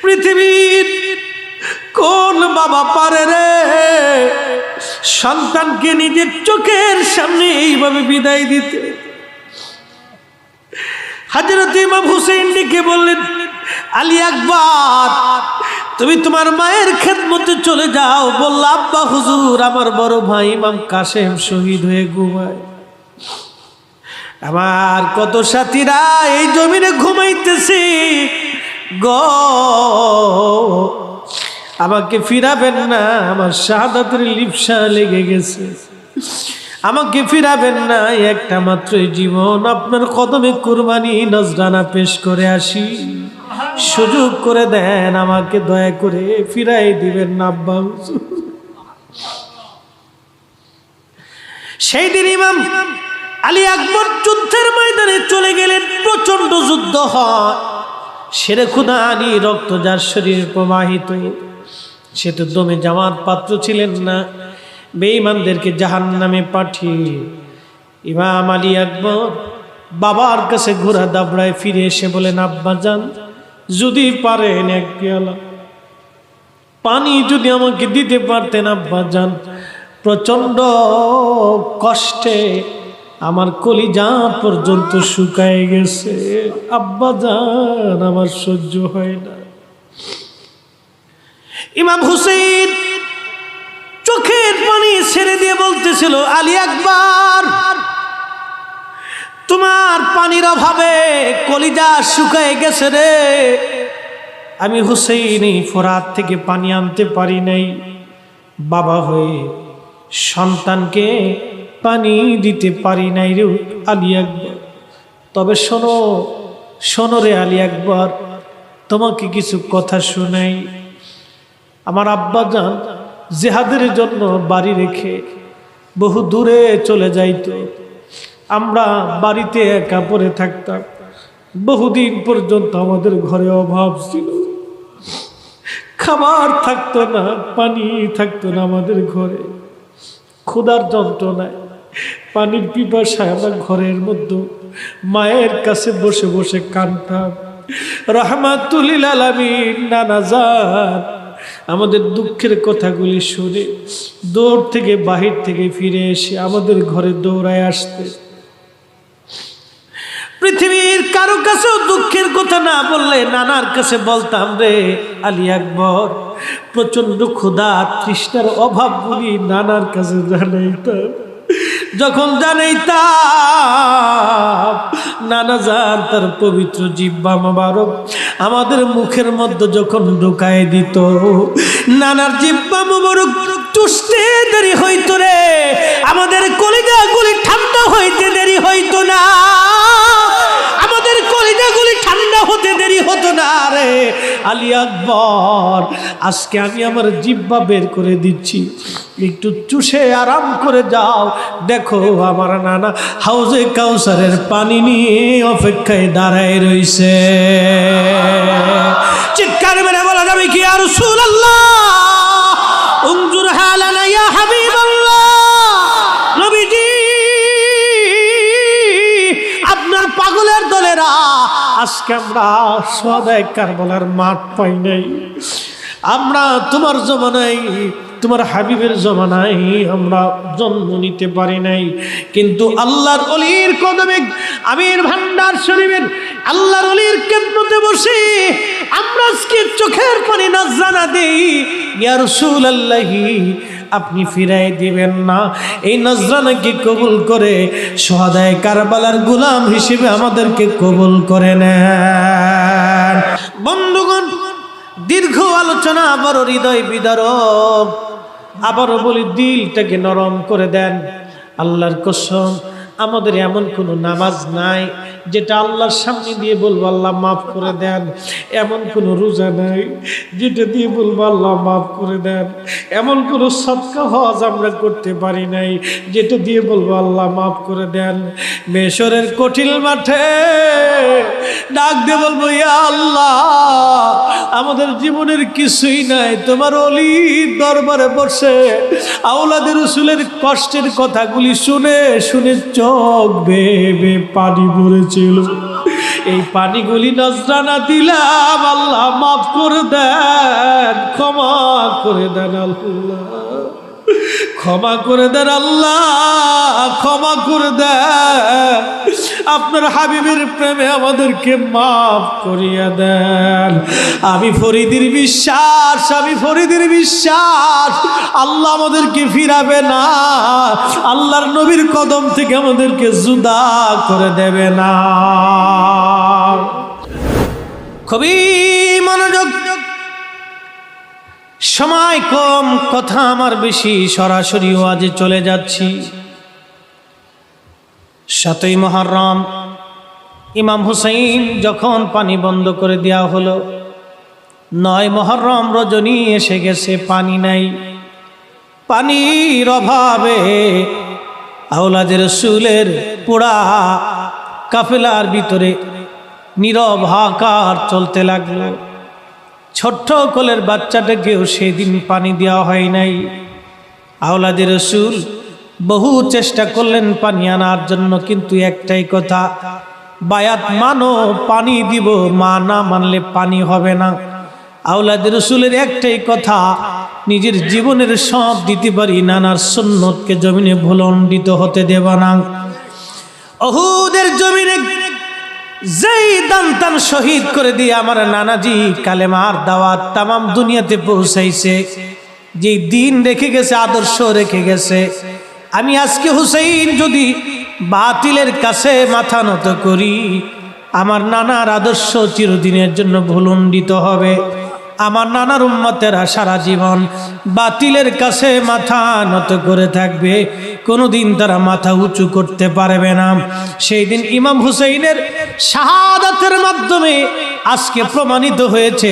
পৃথিবীর কোন বাবা পারে রে সন্তানকে নিজের চোখের সামনে এইভাবে বিদায় দিতে? হযরত ইমাম হুসাইন ডেকে বললেন, আলী আকবর, তুমি তোমার মায়ের খেদমতে চলে যাও। বলল, আব্বা হুজুর, আমার বড় ভাই ইমাম কাসেম শহীদ হয়ে ঘুমায়। আমার কত সাথীরা এই জমিনে ঘুমাইতেছে গো, আমাকে ফিরাবেন না, আমার শাহাদাতের লিপ্সা লেগে গেছে, আমাকে ফিরাবেন না, একটা মাত্র জীবন আপনার কদমে কুরবানি নজরানা পেশ করে আসি, সুযোগ করে দেন, আমাকে দয়া করে ফিরাই দিবেন না আব্বা হুজুর। সেই দিন ইমাম আলী আকবর যুদ্ধের ময়দানে চলে গেলেন। প্রচন্ড যুদ্ধ হয়, শেরে খুদানি রক্ত যার শরীরে প্রবাহিত, সে তো দমে যাওয়ার পাত্র ছিলেন না। বেঈমানদেরকে জাহান্নামে পাঠিয়ে ইমাম আলী আকবর বাবার কাছে ঘোড়া দাবড়ায় ফিরে এসে বলেন, আব্বা জান, যদি পারেন এক পেয়ালা পানি যদি আমাকে দিতে পারতেন আব্বা জান, প্রচন্ড কষ্টে আমার কলিজা পর্যন্ত শুকায় গেছে, আব্বা জান আমার সহ্য হয় না। ইমাম হুসাইন চোখের পানি ছেড়ে দিয়ে বলতেছিল, আলী আকবর, তোমার পানির অভাবে কলিজা শুকায় গেছে রে, আমি হুসাইন ফোরাত থেকে পানি আনতে পারি নাই, বাবা হয়ে সন্তানকে পানি দিতে পারি নাই রে আলী আকবর। তবে শোনো শোনো রে আলী আকবর, তোমাকে কিছু কথা শোনাই। আমার আব্বা জান জিহাদের জন্য বাড়ি রেখে বহু দূরে চলে যাইতো, আমরা বাড়িতে একা পড়ে থাকতাম, বহুদিন পর্যন্ত আমাদের ঘরে অভাব ছিল, খাবার থাকতো না, পানি থাকতো না আমাদের ঘরে, ক্ষুধার যন্ত্রণায় পানির পিপাসায় আমরা ঘরের মধ্যে মায়ের কাছে বসে বসে কাঁদতাম। রাহমাতুল লিল আলামিন নানা জান আমাদের দুঃখের কথাগুলি শুনে দৌড় থেকে বাহির থেকে ফিরে এসে আমাদের ঘরে দৌড়ায় আসতে। পৃথিবীর কারো কাছেও দুঃখের কথা না বললে নানার কাছে বলতাম, রে আলী আকবর, প্রচন্ড ক্ষুধা তৃষ্ণার অভাবগুলি নানার কাছে জানাইতাম। যখন জানাইতাম, নানা জান তার পবিত্র জিহ্বা মোবারক আমাদের মুখের মধ্যে যখন ঢুকায় দিত, নানার জিহ্বা মোবারক চুষতে দেরি হইতো রে, আমাদের কলিজাগুলি ঠান্ডা হইতে দেরি হইতো না, আমাদের কলিজাগুলি ঠান্ডা হতে দেরি হতো না রে আলী আকবর। আজকে আমি আমার জিহ্বা বের করে দিচ্ছি, একটু চুষে আরাম করে যাও, দেখো আমার নানা হাউজে কাউসারের পানি নিয়ে অপেক্ষায় দাঁড়ায় রইছে। চিৎকার মেরে বলা যাবে কি, ইয়া রাসূলুল্লাহ উনজুর হালানা ইয়া হাবিবাল্লাহ, নবীজি আপনার পাগলের দলেরা আজকে আমরা সদায় কারবালার মাঠ পাই নাই, আমরা তোমার জমানায় তোমার হাবিবের জমানায় আমরা জন্ম নিতে পারি নাই, কিন্তু আল্লাহর ওলির কদমে আমির ভান্ডার শরীফের আল্লাহর ওলির খেদমতে বসে আমরা আজকে চোখের পানি নজরানা দেই। ইয়া রাসূলুল্লাহ, আপনি ফিরাই দিবেন না, এই নজরানাকে কবুল করে শুহাদায়ে কারবালার গোলাম হিসেবে আমাদেরকে কবুল করে নেন। বন্ধুগণ, দীর্ঘ আলোচনা বড় হৃদয় বিদারক, আবারও বলি দিলটাকে নরম করে দেন। আল্লাহর কসম, আমাদের এমন কোনো নামাজ নাই যেটা আল্লাহর সামনে দিয়ে বলবো আল্লাহ মাফ করে দেন, এমন কোনো রোজা নাই যেটা দিয়ে বলবো আল্লাহ মাফ করে দেন, এমন কোনো সদকা হজ আমরা করতে পারি নাই যেটা দিয়ে বলবো আল্লাহ মাফ করে দেন। মেশরের কঠিন মাঠে ডাক দিয়ে বলবো, ইয়া আল্লাহ, আমাদের জীবনের কিছুই নাই, তোমার ওলির দরবারে বসে আওলাদের রাসূলের কষ্টের কথাগুলি শুনে শুনে চোখ বেয়ে পানি পড়েছিল, এই পানিগুলি নজরানা দিলাম, আল্লাহ মাফ করে দেন, ক্ষমা করে দেন আল্লাহ, ক্ষমা করে দেন আল্লাহ, ক্ষমা করে দেন। আপনার হাবিবের প্রেমে আমাদেরকে মাফ করিয়া দেন। আমি ফরিদের বিশ্বাস, আমি ফরিদের বিশ্বাস, আল্লাহ আমাদেরকে ফিরাবে না, আল্লাহর নবীর কদম থেকে আমাদেরকে জুদা করে দেবে না। খুবই মনোযোগ, সময় কম, কথা আমার বেশি, সরাসরি ওয়াজে চলে যাচ্ছি। 7ই মুহররম ইমাম হুসাইন যখন পানি বন্ধ করে দেওয়া হলো, 9 মুহররম রজনী এসে গেছে, পানি নাই। পানির অভাবে আওলাদে রাসূলের পুরা কাফেলার ভিতরে নীরব হাহাকার চলতে লাগলো। ছোট্ট কোলের বাচ্চাটাকেও সেদিন পানি দেওয়া হয় নাই। আওলাদে রাসূল বহু চেষ্টা করলেন পানি আনার জন্য, কিন্তু একটাই কথা, বায়াত মানো, পানি দিব, মা না মানলে পানি হবে না। আওলাদে রাসূলের একটাই কথা, নিজের জীবনের সব দিতে পারি, নানার সুন্নতকে জমিনে ভুলণ্ডিত হতে দেব না। উহুদের জমিনে যেই দান শহীদ করে দিয়ে আমার নানাজি কালেমার দাওয়াত তামাম দুনিয়াতে পৌঁছাইছে, যে দিন রেখে গেছে, আদর্শ রেখে গেছে। আমি আজকে হুসাইন যদি বাতিলের কাছে মাথা নত করি, আমার নানার আদর্শ চিরদিনের জন্য ভুলণ্ডিত হবে। আমার নানার উম্মতেরা সারা জীবন বাতিলের কাছে মাথা নত করে থাকবে, কোনোদিন তারা মাথা উঁচু করতে পারবে না। সেই দিন ইমাম হুসাইনের শাহাদাতের মাধ্যমে আজকে প্রমাণিত হয়েছে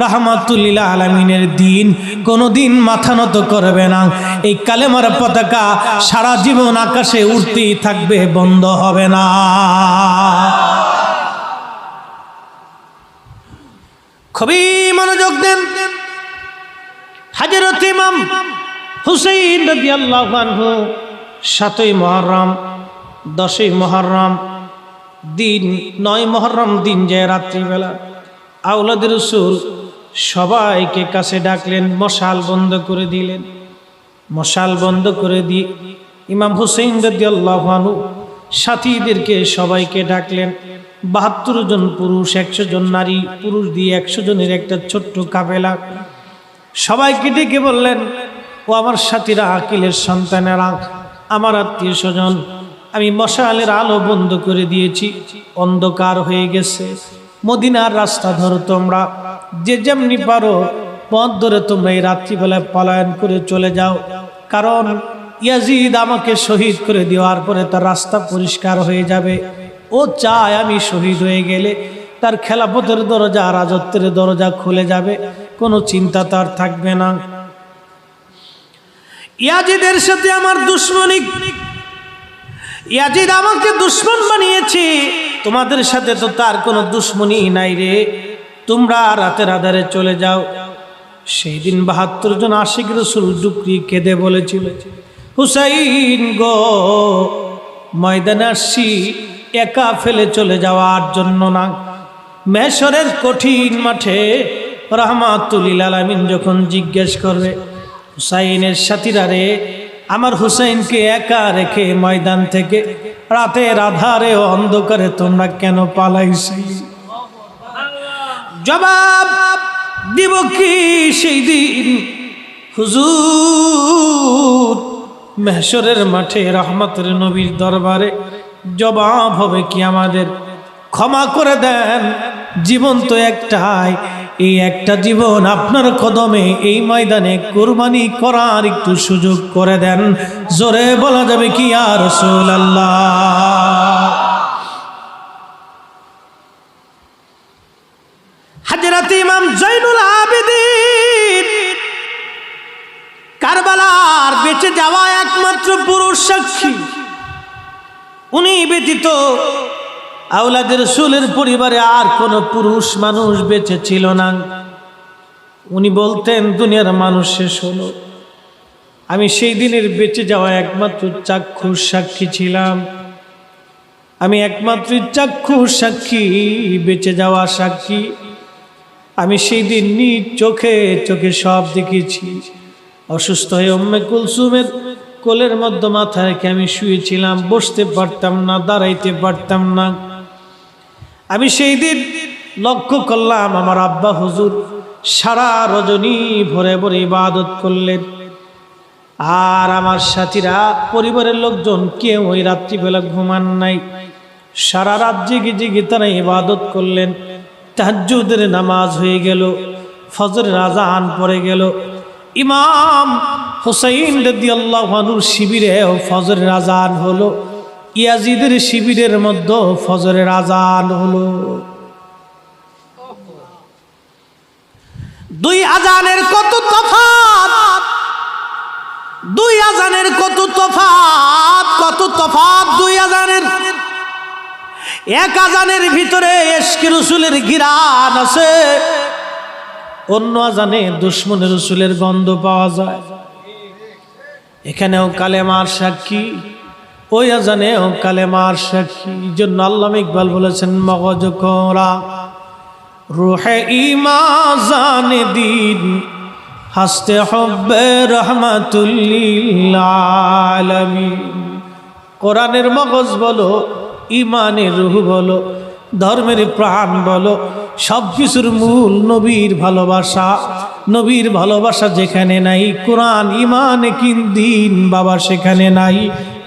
রাহমাতুল লিল আলামিনের দিন কোনোদিন মাথা নত করবে না। এই কালেমার পতাকা সারা জীবন আকাশে উড়তেই থাকবে, বন্ধ হবে না। খুবই মনোযোগ দেন। হযরত ইমাম হুসাইন রাদিয়াল্লাহু আনহু 7ই মুহররম, 10ই মুহররম দিন, 9 মুহররম দিন যে রাত্রিবেলা আওলাদে রাসূল সবাইকে কাছে ডাকলেন, মশাল বন্ধ করে দিলেন। মশাল বন্ধ করে দিয়ে ইমাম হুসাইন রাদিয়াল্লাহু আনহু সাথীদেরকে সবাইকে ডাকলেন। 72 জন পুরুষ, 100 জন নারী, পুরুষ দিয়ে 100 জনের একটা ছোট্ট কাফেলা। সবাইকে ডেকে বললেন, ও আমার সাথীরা, আকিলের সন্তানেরা, আমার আত্মীয় স্বজন, আমি মশালের আলো বন্ধ করে দিয়েছি, অন্ধকার হয়ে গেছে। মদিনার রাস্তা ধরো, তোমরা যে যেমনি পারো পথ ধরে তোমরা এই রাত্রিবেলায় পলায়ন করে চলে যাও, কারণ ইয়াজিদ আমাকে শহীদ করে দেওয়ার পরে তার রাস্তা পরিষ্কার হয়ে যাবে। ও চায় আমি শহীদ হয়ে গেলে তার খেলাফতের দরজা, রাজত্বের দরজা খুলে যাবে, কোনো চিন্তা তার থাকবে না। ইয়াজিদের সাথে আমার দুশমনী, ইয়াজিদ আমাকে দুশমন বানিয়েছে, তোমাদের সাথে তো তার কোনো দুশমনী নাই রে, তোমরা রাতের আধারে চলে যাও। সেই দিন 72 জন আশিক রাসূল ডুকরি কেঁদে বলেছিল, হুসাইন গো, ময়দানে আসছি একা ফেলে চলে যাওয়ার জন্য না। মেশরের কঠিন মাঠে রাহমাতুল লিল আলামিন যখন জিজ্ঞেস করবে, হুসাইনের সাথীরা রে, আমার হুসাইনকে একা রেখে ময়দান থেকে রাতের আধারে ও অন্ধকারে তোমরা কেন পালাইছিলে? জবাব দিব কি সেই দিন? হুজুর, মেহশরের মাঠে রহমতের নবীর দরবারে জবাব হবে কি আমাদের? ক্ষমা করে দেন, জীবন তো একটাই, এই একটা জীবন আপনার কদমে এই ময়দানে কুরবানি করার একটু সুযোগ করে দেন। জোরে বলা যাবে কি ইয়া রাসূলুল্লাহ? হযরত ইমাম জয়নুল আবেদিন কারবালার বেঁচে যাওয়া একমাত্র পুরুষ সাক্ষী। উনি ব্যতীত আওলাদে রাসূলের পরিবারে আর কোন পুরুষ মানুষ বেঁচে ছিল না। উনি বলতেন, দুনিয়ার মানুষ শেষ হলো, আমি সেই দিনের বেঁচে যাওয়া একমাত্র চাক্ষুষ সাক্ষী ছিলাম। আমি একমাত্র চাক্ষুষ সাক্ষী, বেঁচে যাওয়া সাক্ষী। আমি সেই দিন নিজ চোখে চোখে সব দেখেছি। অসুস্থ হয়ে উম্মে কুলসুমের কোলের মধ্যে মাথা রেখে আমি শুয়েছিলাম, বসতে পারতাম না, দাঁড়াইতে পারতাম না। আমি সেই দিন লক্ষ্য করলাম আমার আব্বা হুজুর সারা রজনী ভরে ভরে ইবাদত করলেন, আর আমার সাথীরা পরিবারের লোকজন কেউ ওই রাত্রিবেলা ঘুমান নাই। সারা রাত জেগে জেগে তারা ইবাদত করলেন। তাহাজ্জুদের নামাজ হয়ে গেল, ফজরের আযান পড়ে গেল। ইমাম হুসাইন রাদিয়াল্লাহু আনহুর শিবিরে ফজরের আযান হলো, ইয়াজিদের শিবিরের মধ্যে ফজরের আযান হলো। দুই আযানের কত তফাত, দুই আযানের কত তফাত, কত তফাত দুই আযানের। এক আযানের ভিতরে ইশকে রাসূলের ঘিরান আছে, অন্য আযানে দুশমনে রাসূলের গন্ধ পাওয়া যায়। এখানেও কালেমার সাক্ষী, ওই আযানেও কালেমার সাক্ষী। জন্য আল্লামা ইকবাল বলেছেন, মগজ কোরা রুহে ঈমান জানে দিন, হাসতে হব্বে রহমাতুল লিল আলামিন। কোরআনের মগজ বলো, ইমানের রূহ বলো, ধর্মের প্রাণ বলো, সব কিছুর মূল নবীর ভালোবাসা। নবীর ভালোবাসা যেখানে নাই, কোরআন ইমান কিন দিন বাবা সেখানে নাই।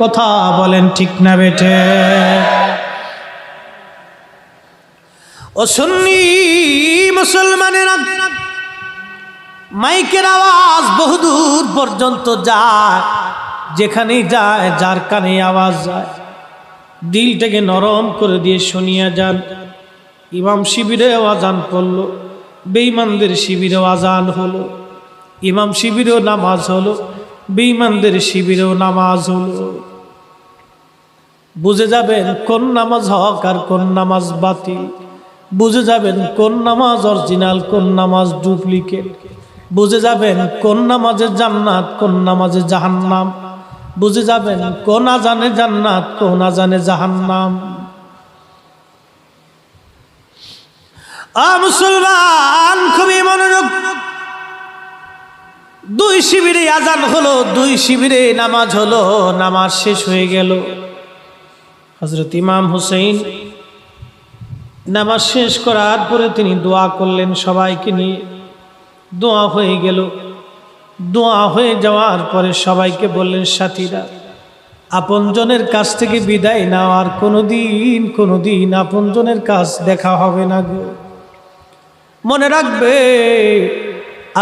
কথা বলেন ঠিক না বেঠে? ও সুন্নি মুসলমানেরা, মাইকের আওয়াজ বহুদূর পর্যন্ত যায়, যেখানেই যায় যার কানে আওয়াজ যায় দিলটাকে নরম করে দিয়ে শুনিয়া যান। ইমাম শিবিরেও আযান পড়ল, বেঈমানদের শিবিরেও আযান হলো। ইমাম শিবিরেও নামাজ হলো, বেঈমানদের শিবিরেও নামাজ হলো। বুঝে যাবেন কোন নামাজ হক আর কোন নামাজ বাতিল। বুঝে যাবেন কোন নামাজ অরিজিনাল, কোন নামাজ ডুপ্লিকেট। বুঝে যাবেন কোন নামাজে জান্নাত, কোন নামাজে জাহান্নাম। বুঝে যাবেন কোন আযানে জান্নাত, কোন আযানে জাহান্নাম। মুসলমান খুবই মনোযোগ। দুই শিবিরে আযান হলো, দুই শিবিরে নামাজ হলো। নামাজ শেষ হয়ে গেল। হযরত ইমাম হুসাইন নামাজ শেষ করার পরে তিনি দোয়া করলেন সবাইকে নিয়ে। দোয়া হয়ে গেল। দোয়া হয়ে যাওয়ার পরে সবাইকে বললেন, সাথীরা আপনজনের কাছ থেকে বিদায় নাও, আর কোনোদিন আপনজনের কাছ দেখা হবে না গো। মনে রাখবে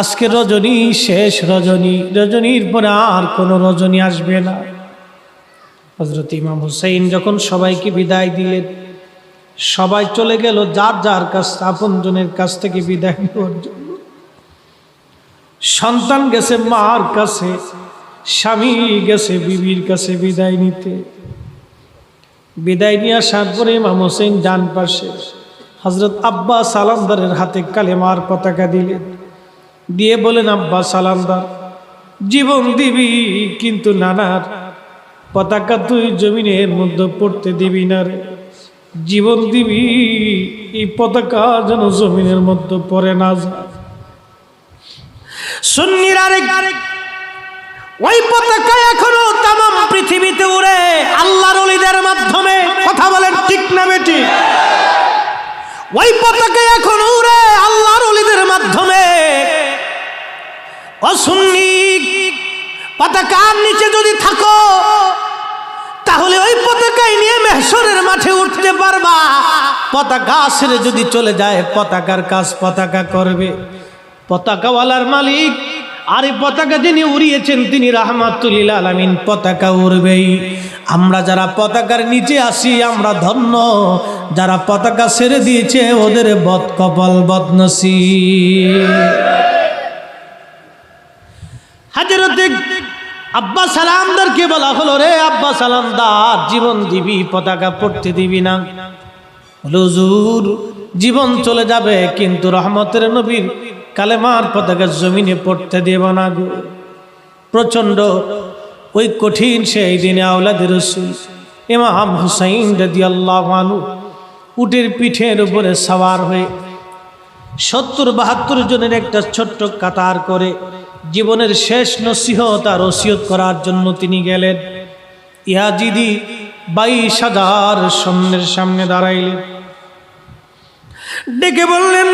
আজকে রজনী শেষ রজনী, রজনীর পরে আর কোনো রজনী আসবে না। হযরত ইমাম হুসাইন যখন সবাইকে বিদায় দিলেন, সবাই চলে গেল যার যার কাছ, আপনজনের কাছ থেকে বিদায় নেওয়ার জন্য। সন্তান গেছে মার কাছে, স্বামী গেছে বিবির কাছে বিদায় নিতে। বিদায় নিয়ে আসার পরে ইমাম হুসাইন ডান পাশে হযরত আব্বাস সালামদারের হাতে কালেমার পতাকা দিলেন। দিয়ে বলেন, আব্বাস সালামদার জীবন দিবি, কিন্তু নানার পতাকা তুই জমিনের মধ্যে পড়তে দিবি না রে। জীবন দিবি, এই পতাকা যেন জমিনের মধ্যে পড়ে না যায়। সুন্নির আরেক ওই পতাকা এখনো তামাম পৃথিবীতে উড়ে আল্লাহর ওলিদের মাধ্যমে। কথা বলেন ঠিক না বেটি? ওই পতাকা এখনো উড়ে আল্লাহর ওলিদের মাধ্যমে। ও সুন্নি, পতাকার নিচে যদি থাকো তাহলে ওই পতাকায় নিয়ে মেহশরের মাঠে উঠতে পারবা। পতাকা ছেড়ে যদি চলে যায়, পতাকার কাজ পতাকা করবে। পতাকাওয়ালার মালিক, আর এই পতাকা যিনি উড়িয়েছেন তিনি রাহমাতুল লিল আলামিন। পতাকা উড়বেই। আমরা যারা পতাকার নিচে আসি আমরা ধন্য, যারা পতাকা ছেড়ে দিয়েছে ওদের বদকপাল বদনসিব। হযরত আব্বা সালামদারকে বলা হলো, রে আব্বা সালামদার জীবন দিবি, পতাকা পড়তে দিবি না? হুজুর জীবন চলে যাবে কিন্তু রহমতের নবীর কালেমার পতাকা জমিনে পড়তে দেব না গো। প্রচন্ড ওই কঠিন সেই দিনে আওলাদে রাসূল ইমাম হুসাইন রাদিয়াল্লাহু আনহু উটের পিঠের উপরে সওয়ার হয়ে 70-72 জনের একটা ছোট্ট কাতার করে জীবনের শেষ নসিহত আর ওসিয়ত করার জন্য তিনি গেলেন। ইয়াজিদি 22,000 সৈন্যের সামনে দাঁড়াইলেন, ডেকে বললেন,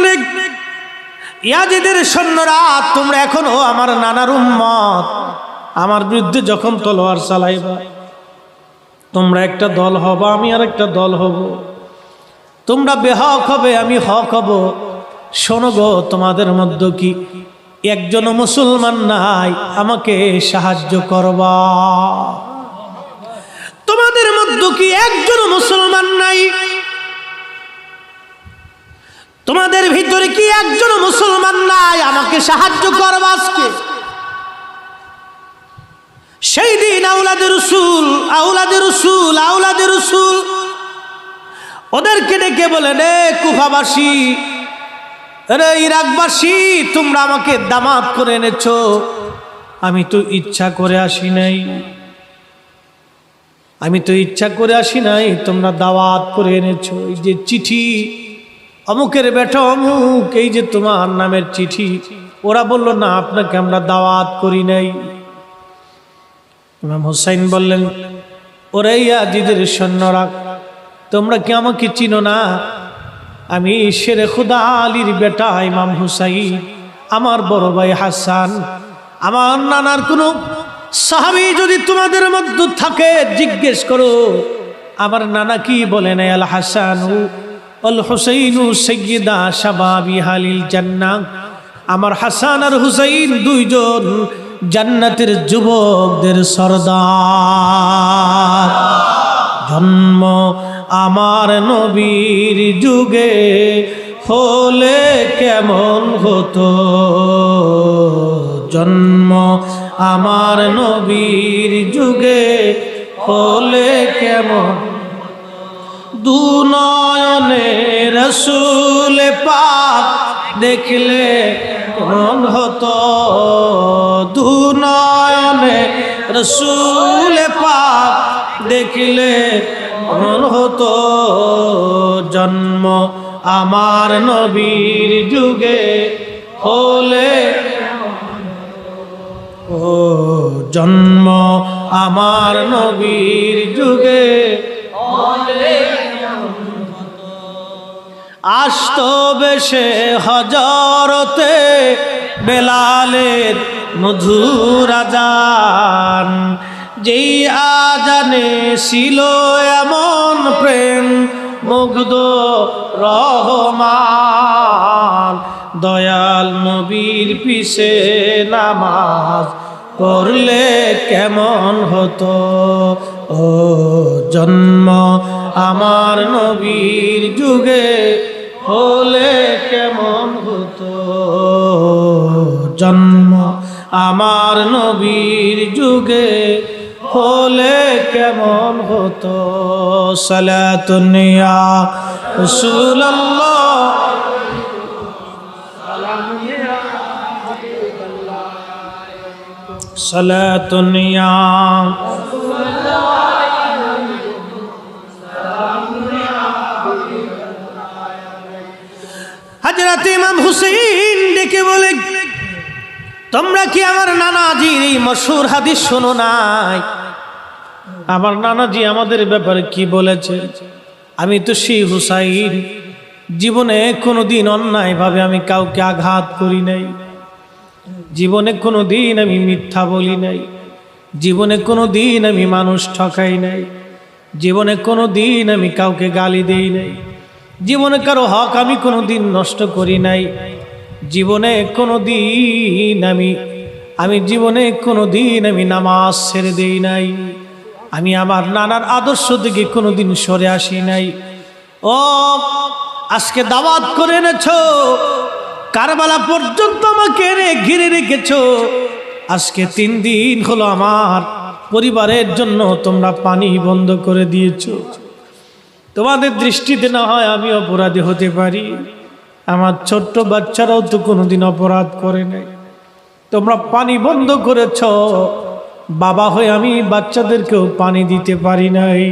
ইয়াজিদের সৈন্যরা, তোমরা এখনো আমার নানার উম্মত, আমার বিরুদ্ধে যখন তলোয়ার চালাইবা তোমরা একটা দল হবা, আমি আর একটা দল হব, তোমরা বেহক হবে, আমি হক হব। শোনো গো, তোমাদের মধ্যে কি একজন মুসলমান নাই আমাকে সাহায্য করবা? তোমাদের মধ্যে কি একজন মুসলমান নাই? তোমাদের ভিতরে কি একজন মুসলমান নাই আমাকে সাহায্য করবা আজকে? সেই দিন আওলাদে রসুল, আওলাদে রসুল, আওলাদে রসুল ওদেরকে ডেকে বলেন, এ কুফাবাসী, আরে ইরাকবাসী, তোমরা আমাকে দামাত করে এনেছো, আমি তো ইচ্ছা করে আসি নাই, আমি তো ইচ্ছা করে আসি নাই, তোমরা দাওয়াত করে এনেছো। এই যে চিঠি, অমুকের বেটা অমুক, এই যে তোমার নামের চিঠি। ওরা বলল, না, আপনাকে আমরা দাওয়াত করি নাই। ইমাম হুসাইন বললেন, ওরে ইয়াজিদের সৈন্যরা, তোমরা কি আমাকে চিনো না? আমি শেরে খুদা আলীর বেটা ইমাম হুসাইন, আমার বড় ভাই হাসান। আমার নানার কোনো সাহাবী যদি তোমাদের মধ্যে থাকে জিজ্ঞেস করো, আমার নানা কি বলেন, আল হাসানু আল হুসাইনু সাইয়্যিদা শাবাবি হালিল জান্নাহ। আমার হাসান আর হুসাইন দুইজন জান্নাতের যুবকদের সরদার। জন্ম আমার নবীর যুগে হলে কেমন হতো, জন্ম আমার নবীর যুগে হলে কেমন, দুনয়নে রসুল পাক দেখলে কেমন হতো, দুনয়নে রসুল পাক দেখলে কেমন হতো, জন্ম আমার নবীর যুগে হলে, ও জন্ম আমার নবীর যুগে হলে। আসতো বেশে হজরতে বেলালের মধুর আজান, যেই আজানে ছিল এমন প্রেম মুগ্ধ রহমান, দয়াল নবীর পিছে নামাজ পড়লে কেমন হতো, ও জন্ম আমার নবীর যুগে হলে কেমন হতো, জন্ম আমার নবীর যুগে হলে কেমন হতো। সালাতুন ইয়া রাসূলুল্লাহ, সালাতুন ইয়া হযরত ইমাম হুসাইন ডেকে বলে, তোমরা কি আমার নানাজির এই মশহুর হাদিস শোনো নাই? আমার নানাজি আমাদের ব্যাপারে কি বলেছে? আমি তো সেই হুসাইন, জীবনে কোনোদিন অন্যায়ভাবে আমি কাউকে আঘাত করি নাই, জীবনে কোনোদিন আমি মিথ্যা বলি নাই, জীবনে কোনোদিন আমি মানুষ ঠকাই নাই, জীবনে কোনোদিন আমি কাউকে গালি দেই নাই, জীবনে কারো হক আমি কোনোদিন নষ্ট করি নাই, জীবনে কোনোদিন আমি জীবনে কোনোদিন আমি নামাজ ছেড়ে দেই নাই, আমি আমার নানার আদর্শ থেকে কোনোদিন সরে আসি নাই। ও আজকে দাওয়াত করে এনেছো, কারবালা পর্যন্ত আমাকে এনে ঘিরে রেখেছো, আজকে 3 দিন হলো আমার পরিবারের জন্য তোমরা পানি বন্ধ করে দিয়েছো। তোমাদের দৃষ্টিতে না হয় আমি অপরাধী হতে পারি, আমার ছোট্ট বাচ্চারাও তো কোনোদিন অপরাধ করে নাই, তোমরা পানি বন্ধ করেছ, বাবা হয়ে আমি বাচ্চাদেরকেও পানি দিতে পারি নাই।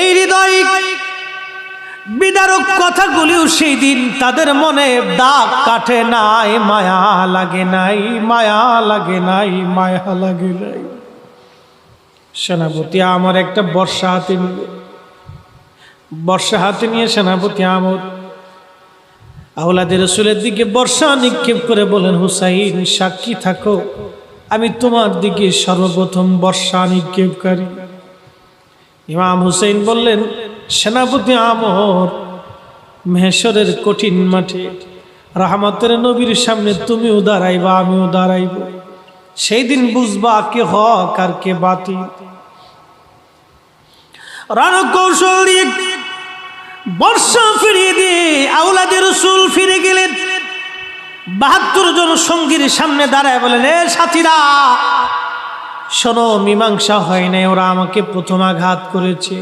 এই হৃদয় বিদারক কথাগুলিও সেই দিন তাদের মনে দাগ কাটে নাই, মায়া লাগে নাই, মায়া লাগে নাই, মায়া লাগে নাই। সেনাপতি আমার একটা বর্ষা হাতে নিয়ে, বর্ষা হাতে নিয়ে সেনাপতি আমর আওলাদে রসুলের দিকে বর্ষা নিক্ষেপ করে বলেন, হুসাইন সাক্ষী থাকো, আমি তোমার দিকে সর্বপ্রথম বর্ষা নিক্ষেপকারী। ইমাম হুসাইন বললেন, সেনাপতি আমর, মেহেশরের কঠিন মাঠে রাহমাতের নবীর সামনে তুমিও দাঁড়াইবা, আমিও দাঁড়াইব, সেই দিন বুঝবা কে হক আর কে বাতিল। রণকৌশল দিয়ে বর্ষা ফিরিয়ে দিয়ে আওলাদে রসুল ফিরে গেলেন। ৭২ জন সঙ্গীর সামনে দাঁড়ায় বলেন, এ সাথীরা শোনো, মীমাংসা হয় নাই, ওরা আমাকে প্রথম আঘাত করেছে।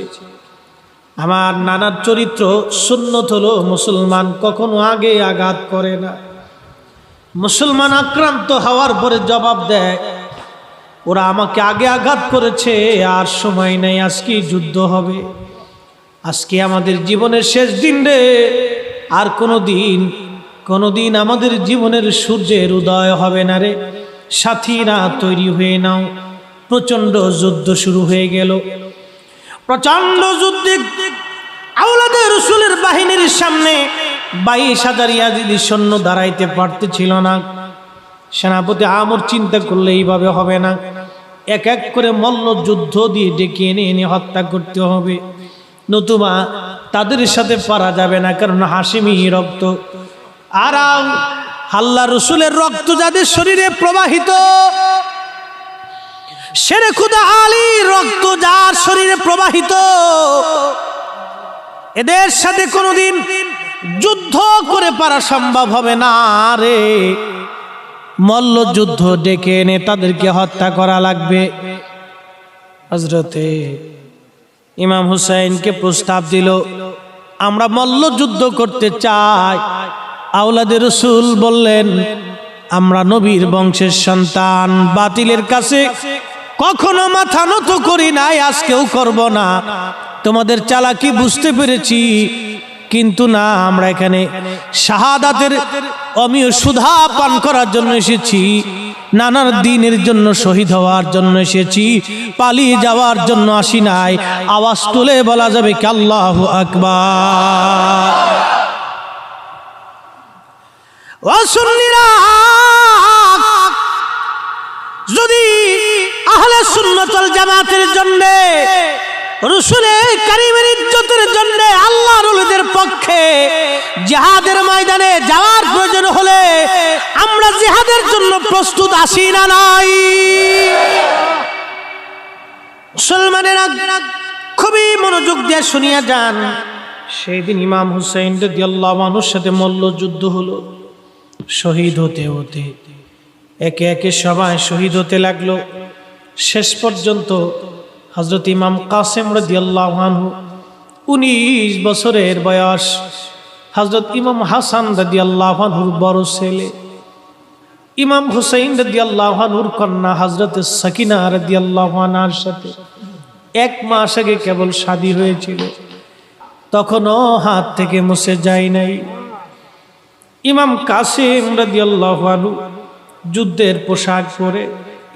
আমার নানার চরিত্র সুন্নত হলো মুসলমান কখনো আগে আঘাত করে না। মুসলমান আক্রান্ত হওয়ার পরে জবাব দেয়, ওরা আমাকে আগে আঘাত করেছে, আর সময় নেই, আজকেই যুদ্ধ হবে, আজকে আমাদের জীবনের শেষ দিন রে, আর কোনোদিন আমাদের জীবনের সূর্যের উদয় হবে না রে। সাথীরা তৈরি হয়ে নাও। প্রচন্ড যুদ্ধ শুরু হয়ে গেল। প্রচন্ড যুদ্ধে আওলাদে রসুলের বাহিনীর সামনে ২২,০০০ ইয়াজিদি সৈন্য দাঁড়াইতে পারতেছিল না। সেনাপতি আমর চিন্তা করলে এইভাবে হবে না, এক এক করে মল্ল যুদ্ধ দিয়ে ডেকে এনে এনে হত্যা করতে হবে, নতুবা তাদের সাথে পারা যাবে না, কারণ হাশিমি রক্ত আর আল্লাহ রসুলের রক্ত যাদের শরীরে প্রবাহিত, শেরে খুদা আলীর রক্ত যার শরীরে প্রবাহিত, এদের সাথে কোনোদিন যুদ্ধ করে পারা সম্ভব হবে না রে। মল্ল যুদ্ধ ডেকে এনে তাদেরকে হত্যা করা লাগবে। হযরতে ইমাম হুসাইনকে প্রস্তাব দিল, আমরা মল্ল যুদ্ধ করতে চাই। আওলাদে রসুল বললেন, আমরা নবীর বংশের সন্তান, বাতিলের কাছে কখনো মাথা নত করি নাই, আজকেও করব না। তোমাদের চালাকি বুঝতে পেরেছি, কিন্তু না, আমরা এখানে শাহাদাতের অমীয় সুধা পান করার জন্য এসেছি, নানার দ্বীনের জন্য শহীদ হওয়ার জন্য এসেছি, পালিয়ে যাওয়ার জন্য আসি নাই। আওয়াজ তুলে বলা যাবে কি আল্লাহু আকবার। ও সুন্নিরা, যদি আহলে সুন্নাত ওয়াল জামাতের জন্য, রাসূলে কারীমের ইজ্জতের জন্য, আল্লাহর ওলিদের পক্ষে জিহাদের ময়দানে যাওয়ার প্রয়োজন হলে আমরা জিহাদের জন্য প্রস্তুত আছি না নাই? মুসলমানেরা খুবই মনোযোগ দিয়ে শুনিয়া যান। সেই দিন ইমাম হুসাইন রাদিয়াল্লাহু আনহুর সাথে মল্ল যুদ্ধ হলো। শহীদ হতে হতে একে একে সবাই শহীদ হতে লাগলো। শেষ পর্যন্ত হযরত ইমাম কাসেম রাদিয়াল্লাহু আনহু 19 বছরের বয়স, হযরত ইমাম হাসান রাদিয়াল্লাহু আনহুর বড় ছেলে, ইমাম হুসাইন রাদিয়াল্লাহু আনহুর কন্যা হযরত সাকিনা রাদিয়াল্লাহু আনহার সাথে 1 মাস আগে কেবল শাদী হয়েছিল, তখনও হাত থেকে মুছে যায় নাই। ইমাম কাসেম রাদিয়াল্লাহু আনহু যুদ্ধের পোশাক পরে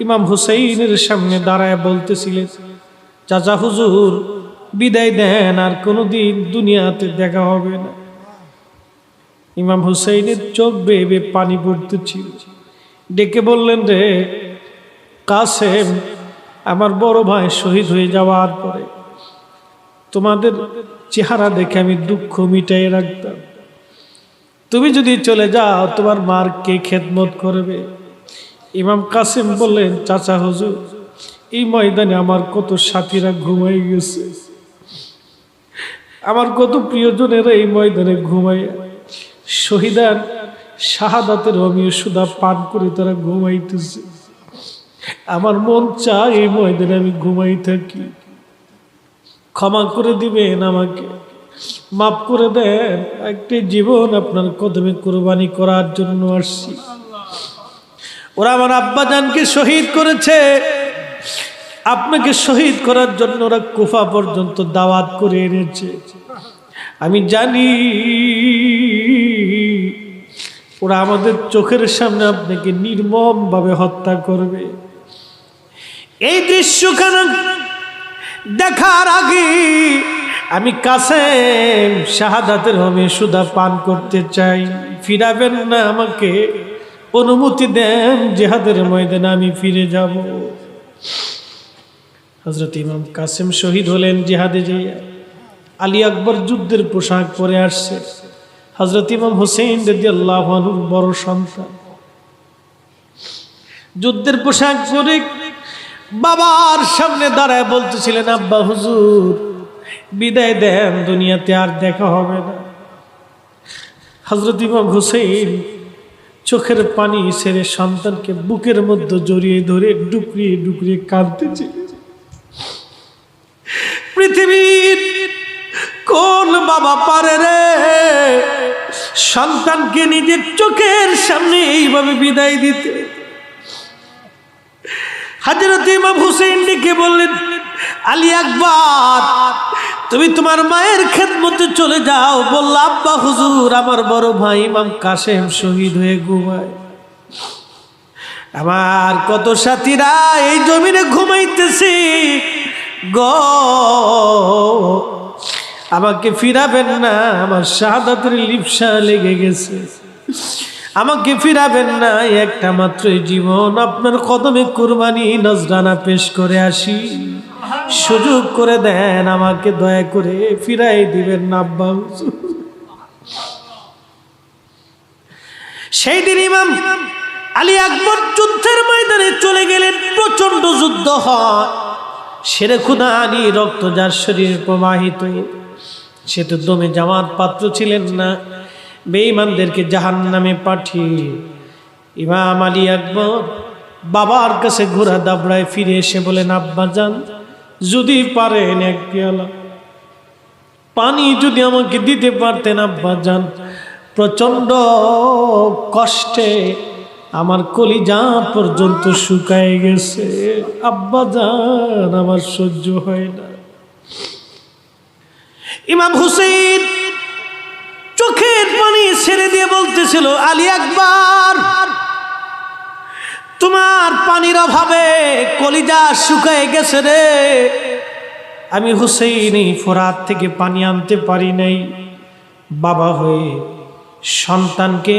ইমাম হুসাইনের সামনে দাঁড়ায় বলতেছিলেন, চাচা হুজুর বিদায় দেন, আর কোনোদিন দুনিয়াতে দেখা হবে না। ইমাম হুসাইনের চোখ বেয়ে বেয়ে পানি পড়তেছিল। ডেকে বললেন, রে কাসেম, আমার বড় ভাই শহীদ হয়ে যাওয়ার পরে তোমাদের চেহারা দেখে আমি দুঃখ মিটাই রাখতাম। তুমি যদি চলে যাও, তোমার মার কে খেদমত করবে? ইমাম কাসেম বললেন, চাচা হুজুর, এই ময়দানে আমার কত সাথীরা ঘুমাই গেছে, আমার কত প্রিয়জনেরা এই ময়দানে ঘুমাই, শহীদার শাহাদাতের অমীয় সুধা পান করে তারা ঘুমাইতেছে। আমার মন চায় এই ময়দানে আমি ঘুমাই থাকি। ক্ষমা করে দিবেন আমাকে, মাফ করে দেন, একটি জীবন আপনার কদমে কুরবানি করার জন্য আসছি। ওরা আমার আব্বাজানকে শহীদ করেছে, আপনাকে শহীদ করার জন্য ওরা কুফা পর্যন্ত দাওয়াত করে এনেছে। আমি জানি ওরা আমাদের চোখের সামনে আপনাকে নির্মমভাবে হত্যা করবে। এই দৃশ্যখানা দেখার আগে আমি কাসেম শাহাদাতের হোমে সুদা পান করতে চাই, ফিরাবেন না আমাকে, অনুমতি দেন জিহাদের ময়দানে আমি ফিরে যাব। হযরত ইমাম কাসেম শহীদ হলেন জিহাদে যেয়ে। আলী আকবর যুদ্ধের পোশাক পরে আসছে, হযরত ইমাম হুসেইন রাদিয়াল্লাহু আনহুর বড় সন্তান যুদ্ধের পোশাক পরে বাবার সামনে দাঁড়ায় বলতেছিলেন, আব্বা হুজুর বিদায় দেন, দুনিয়াতে আর দেখা হবে না। হযরত ইমাম হুসেইন চোখের পানি ছেড়ে সন্তানকে বুকের মধ্যে জড়িয়ে ধরে ডুকরিয়ে ডুকরিয়ে কাঁদতেছে। পৃথিবীর কোন বাবা পারে রে সন্তানকে নিজের চোখের সামনে এইভাবে বিদায় দিতে? হযরত ইমাম হুসেইন ডেকে বললেন, আলী আকবর তুমি তোমার মায়ের খেদমতে চলে যাও। বলল, আব্বা হুজুর আমার বড় ভাই ইমাম কাসেম শহীদ হয়ে ঘুমায়, আমার কত সাথীরা এই জমিনে ঘুমাইতেছে গো, আমাকে ফিরাবেন না, আমার শাহাদাতের লিপ্সা লেগে গেছে, আমাকে ফিরাবেন না, একটা মাত্র জীবন আপনার কদমে কুরবানি নজরানা পেশ করে আসি, সুযোগ করে দেন, আমাকে দয়া করে ফিরাই দিবেন না আব্বা হুজুর। সেই দিন ইমাম আলী আকবর যুদ্ধের ময়দানে চলে গেলেন। প্রচন্ড যুদ্ধ হয়, শেরে খুদা আলী রক্ত যার শরীরে প্রবাহিত, সে তো দমে যাওয়ার পাত্র ছিলেন না। বেঈমানদেরকে জাহান্নামে পাঠিয়ে ইমাম আলী আকবর বাবার কাছে ঘোড়া দাবড়ায় ফিরে এসে বলেন, আব্বা জান যদি পারেন এক পেয়ালা পানি যদি আমাকে দিতে পারতেন আব্বা জান, প্রচন্ড কষ্টে আমার কলিজা পর্যন্ত শুকায় গেছে, আব্বা জান আমার সহ্য হয় না। ইমাম হুসেইন চোখের পানি ছেড়ে দিয়ে বলতেছিল, আলী আকবর তোমার পানির অভাবে কলিজা শুকায় গেছে রে, আমি হুসেইন এই ফোরাত থেকে পানি আনতে পারি নাই, বাবা হয়ে সন্তানকে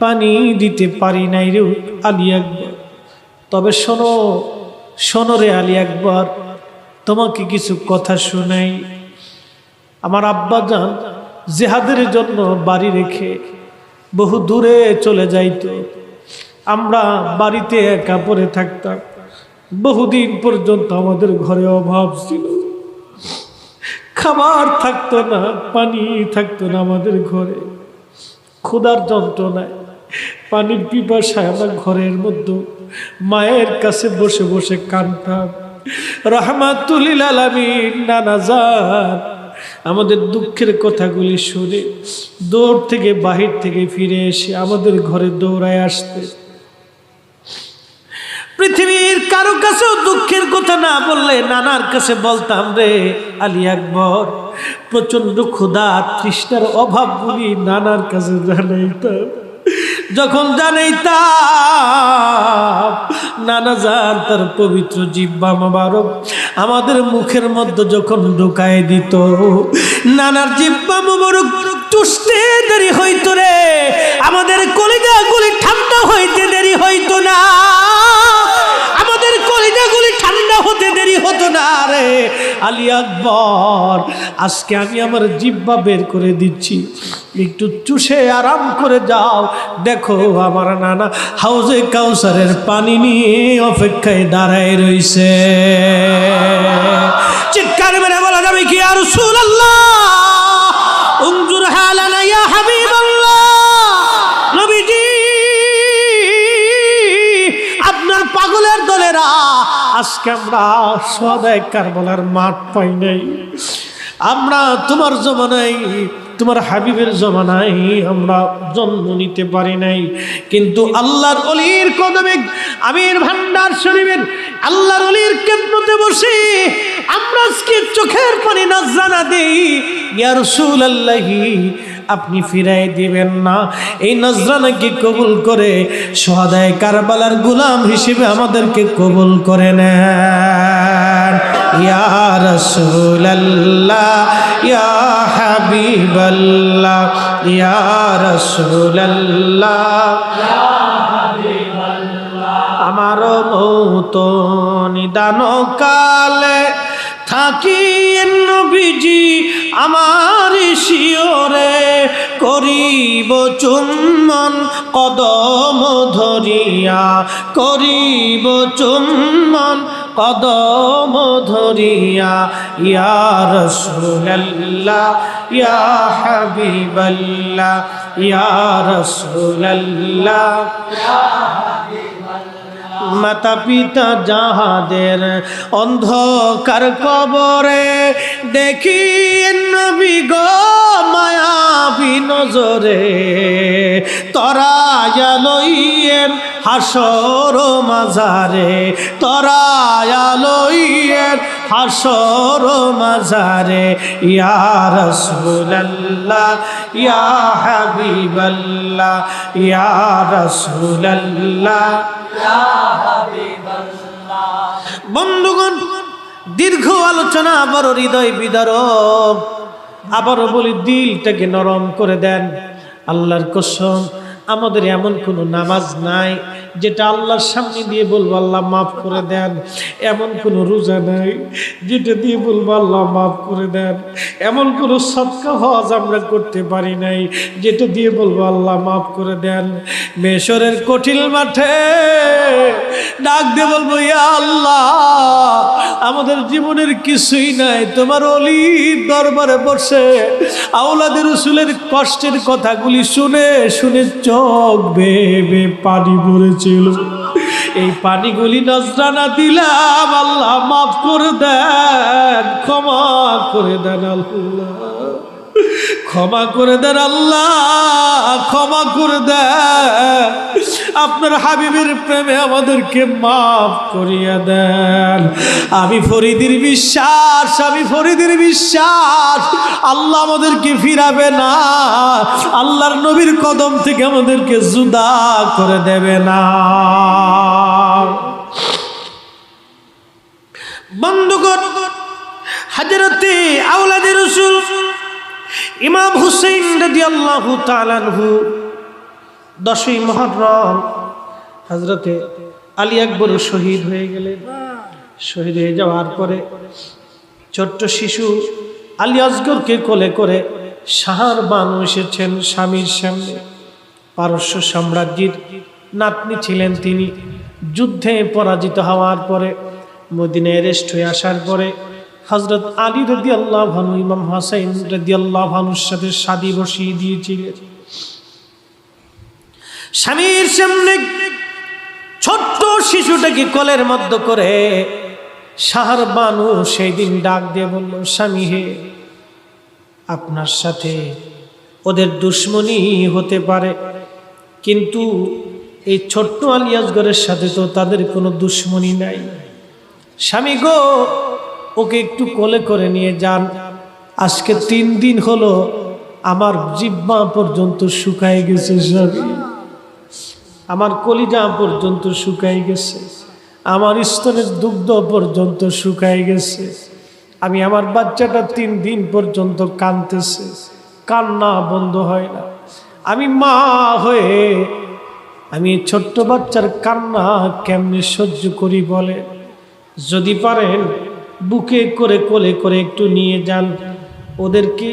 পানি দিতে পারি নাই রে আলী আকবর। তবে শোনো শোনো রে আলী আকবর, তোমাকে কিছু কথা শোনাই। আমার আব্বা জান জিহাদের জন্য বাড়ি রেখে বহু দূরে চলে যাইতো, আমরা বাড়িতে একা পড়ে থাকতাম, বহুদিন পর্যন্ত আমাদের ঘরে অভাব ছিল, খাবার থাকতো না, পানি থাকতো না আমাদের ঘরে, ক্ষুধার যন্ত্রণায় পানির পিপাসায় আমরা ঘরের মধ্যে মায়ের কাছে বসে বসে কাঁদতাম। রাহমাতুল লিল আলামিন নানা জান আমাদের দুঃখের কথাগুলি শুনে দৌড় থেকে বাহির থেকে ফিরে এসে আমাদের ঘরে দৌড়ায় আসতে। পৃথিবীর কারো কাছেও দুঃখের কথা না বললে নানার কাছে বলতাম, রে আলী আকবর প্রচন্ড ক্ষুধা তৃষ্ণার অভাবগুলি নানার কাছে জানাইতাম। যখন জানাইতাম নানা জান তার পবিত্র জিহ্বা মোবারক আমাদের মুখের মধ্যে যখন ঢুকায় দিত, নানার জিহ্বা মোবারক টুসতে দেরি হইতো রে, আমাদের কলিজাগুলি ঠান্ডা হইতে দেরি হইতো না, আমাদের কলিজাগুলি ঠান্ডা হতে দেরি হতো না রে আলী আকবর। আজকে আমি আমার জিহ্বা বের করে দিচ্ছি, একটু চুষে আরাম করে যাও, দেখো আমার নানা হাউজে কাউসারের পানি নিয়ে অপেক্ষায় দাঁড়ায় রইছে। চিৎকার মেরে বলা যাবে কি ইয়া রাসূলুল্লাহ উনজুর হালানা ইয়া হাবিবাল্লাহ, নবীজি আপনার পাগলের দলেরা আজকে আমরা সদায় কারবালার মাঠ পাই নাই, আমরা তোমার জমানায় তোমার হাবিবের জমানায় আমরা জন্ম নিতে পারি নাই, কিন্তু আল্লাহর ওলির কদমে আমির ভান্ডার শরীফের আল্লাহর ওলির কেন্দ্রতে বসে আমরা আজকে চোখের পানি নজরানা দেই, ইয়া রাসূলুল্লাহি আপনি ফিরাই দিবেন না, এই নজরানাকে কবুল করে শুহাদায়ে কারবালার গোলাম হিসেবে আমাদেরকে কবুল করে নেন। ইয়া রাসূলুল্লাহ ইয়া হাবিবাল্লাহ ইয়া রাসূলুল্লাহ আমার মৌত নিদান কালে থাকি নবীজি আমার শিয়রে, করিব চুম্বন কদম ধরিয়া, করিব চুম্বন কদম ধরিয়া, ইয়া রাসূলুল্লাহ ইয়া হাবিবাল্লাহ ইয়া রাসূলুল্লাহ। মাতা পিতা যাহাদের অন্ধকার কবরে, দেখি নবী গো মায়াবী নজরে, তরায়া লইয়েন হাসর মাজারে, তরায়া লইয়েন হাসর মাজারে, ইয়া রাসূলুল্লাহ ইয়া হাবিবাল্লাহ ইয়া রাসূলুল্লাহ। বন্ধুগণ, দীর্ঘ আলোচনা আবারও হৃদয় বিদারক, আবারও বলি দিলটাকে নরম করে দেন। আল্লাহর কসম, আমাদের এমন কোনো নামাজ নাই যেটা আল্লাহর সামনে দিয়ে বলবো আল্লাহ মাফ করে দেন, এমন কোনো রোজা নাই যেটা দিয়ে বলবো আল্লাহ মাফ করে দেন, এমন কোনো সদকা হজ আমরা করতে পারি নাই যেটা দিয়ে বলবো আল্লাহ মাফ করে দেন। মেশরের কঠিন মাঠে ডাক দিয়ে বলবো ইয়া আল্লাহ, আমাদের জীবনের কিছুই নাই, তোমার ওলির দরবারে বসে আওলাদের রাসূলের কষ্টের কথাগুলি শুনে শুনে চোখ বেয়ে পানি পড়েছিল, এই পানিগুলি নজরানা দিলাম, আল্লাহ মাফ করে দেন, ক্ষমা করে দেন আল্লাহ, ক্ষমা করে দেন আল্লাহ, ক্ষমা করে দেন, আপনার হাবিবের প্রেমে আমাদেরকে মাফ করিয়া দেন। আমি ফরিদের বিশ্বাস, আমি ফরিদের বিশ্বাস, আল্লাহ আমাদেরকে ফিরাবে না, আল্লাহর নবীর কদম থেকে আমাদেরকে জুদা করে দেবে না। বন্ধুগণ, হযরতে আওলাদে রাসূল ইমাম হুসাইন রাদিয়াল্লাহু তাআলা আনহু 10ই মুহররম হযরতে আলী আকবর শহীদ হয়ে গেলেন। শহীদ হয়ে যাওয়ার পরে ছোট্ট শিশু আলী আসগরকে কোলে করে শাহর বানু এসেছেন স্বামীর সামনে। পারস্য সাম্রাজ্যের নাতনি ছিলেন তিনি। যুদ্ধে পরাজিত হওয়ার পরে মদিনায় রেস্ট হয়ে আসার পরে হযরত আলী রাদিয়াল্লাহু আনহু ইমাম হুসাইন রাদিয়াল্লাহু আনহুর সাথে শাদী বসিয়ে দিয়েছিলেন। স্বামীর সামনে ছোট্ট শিশুটাকে কোলের মধ্যে করে শাহর বানু সেই দিন ডাক দিয়ে বলল, স্বামী হে, আপনার সাথে ওদের দুশ্মনী হতে পারে, কিন্তু এই ছোট্ট আলী আসগরের সাথে তো তাদের কোনো দুশ্মনী নাই। স্বামী গো, ওকে একটু কোলে করে নিয়ে যান, আজকে 3 দিন হলো আমার জিহ্বা পর্যন্ত শুকায় গেছে স্বামী, আমার কলিজা পর্যন্ত শুকায় গেছে, আমার স্তনের দুগ্ধ পর্যন্ত শুকায় গেছে, আমি আমার বাচ্চাটা 3 দিন পর্যন্ত কাঁদতেছে, কান্না বন্ধ হয় না। আমি মা হয়ে আমি ছোট্ট বাচ্চার কান্না কেমনে সহ্য করি বলে? যদি পারেন বুকে করে কোলে করে একটু নিয়ে যান, ওদেরকে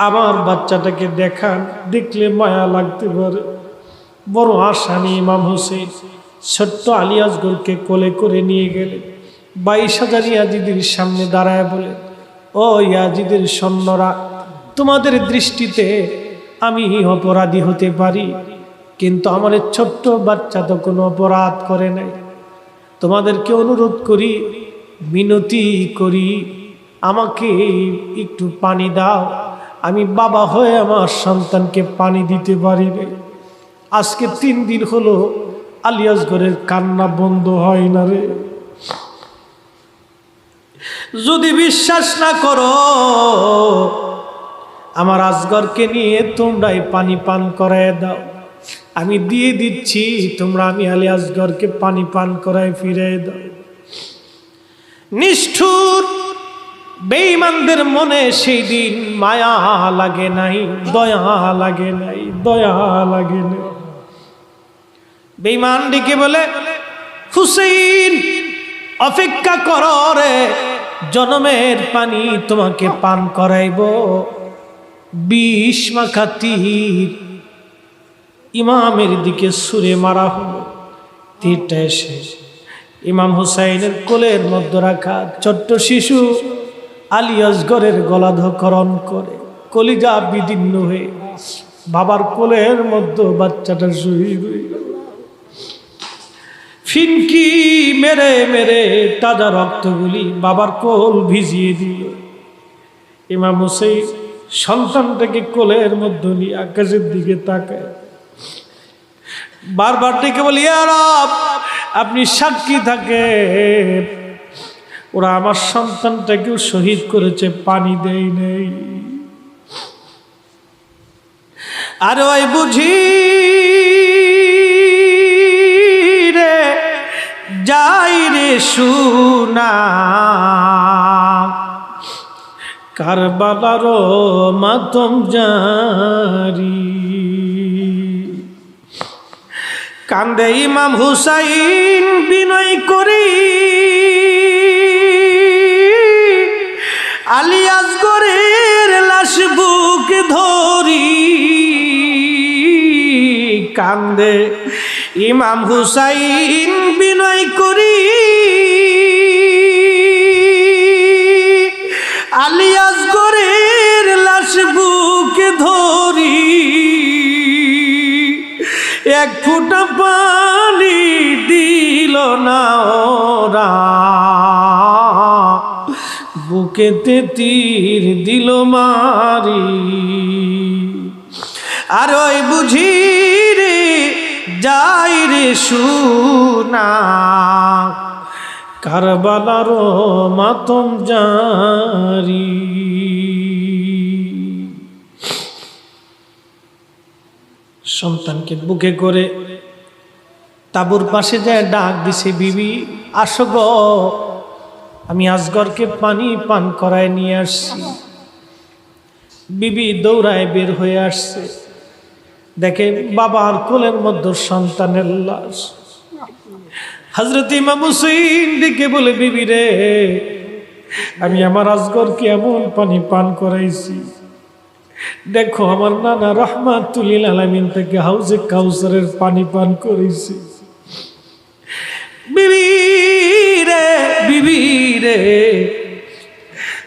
আমার বাচ্চাটাকে দেখান, দেখলে মায়া লাগতে পারে। বড় আশা নিয়ে ইমাম হোসেন ছোট্ট আলী আসগরকে কোলে করে নিয়ে গেলেন। 22,000 ইয়াজিদের সামনে দাঁড়ায় বলে, ও ইয়াজিদের সৈন্যরা, তোমাদের দৃষ্টিতে আমি অপরাধী হতে পারি, কিন্তু আমার ছোট্ট বাচ্চা তো কোনো অপরাধ করে নাই। তোমাদেরকে অনুরোধ করি, মিনতি করি, আমাকে একটু পানি দাও, আমি বাবা হয়ে আমার সন্তানকে পানি দিতে পারিবে। আজকে 3 দিন হলো আলী আসগরের কান্না বন্ধ হয় না রে। যদি বিশ্বাস না করো আমার আসগরকে নিয়ে তোমরাই পানি পান করায় দাও, আমি দিয়ে দিচ্ছি, তোমরা আমি আলী আসগরকে পানি পান করায় ফিরে দাও। নিষ্ঠুর বেঈমানদের মনে সেই দিন মায়া লাগে নাই, দয়া লাগে নাই, দয়া লাগে নাই। বেঈমান ডেকে বলে, হুসেইন অপেক্ষা করো রে, জনমের পানি তোমাকে পান করাইব। 20 মাখা তীর ইমামের দিকে ছুঁড়ে মারা হলো। তীরটা এসে ইমাম হুসাইনের কোলের মধ্যে রাখা ছোট্ট শিশু আলী আসগরের গলাধঃকরণ করে কলিজা বিদীর্ণ হয়ে বাবার কোলের মধ্যে বাচ্চাটা শহীদ হয়ে গেল। ফিনকি মেরে মেরে তাজা রক্তগুলি বাবার কোল ভিজিয়ে দিল। ইমাম হুসাইন সন্তানটাকে কোলের মধ্যে নিয়ে আকাশের দিকে তাকায়, বারবার ডেকে বলি, ইয়া রব, আপনি সাক্ষী থাকেন, ওরা আমার সন্তানটাকেও শহীদ করেছে, পানি দেয় নেই। আর ওই বুঝি রে যাই রে শুনা, কারবালার মাতম জারি। কান্দে ইমাম হুসাইন বিনয় করি, আলী আসগরের লাশ বুকে ধরি। কান্দে ইমাম হুসাইন বিনয় করি, আলী আসগরের লাশ বুকে ধরি। এক ফোঁটা পানি দিল না ওরা, বুকেতে তীর দিল মারি। আর ওই বুঝি রে যাই রে শুনা, কারবালার মাতম জারি। সন্তানকে বুকে করে তাবুর পাশে যায় ডাক দিছে, বিবি আসো গো, আমি আসগরকে পানি পান করায় নিয়ে আসছি। বিবি দৌড়ায় বের হয়ে আসছে, দেখে বাবার কোলের মধ্যে সন্তানের লাশ। হযরত ইমাম হুসাইন ডেকে বলে, বিবি রে, আমি আমার আসগরকে এমন পানি পান করাইছি, দেখো আমার নানা রাহমাতুল লিল আলামিন থেকে হাউজে কাউসারের পানি পান করেছি। বিবি রে, বিবি রে,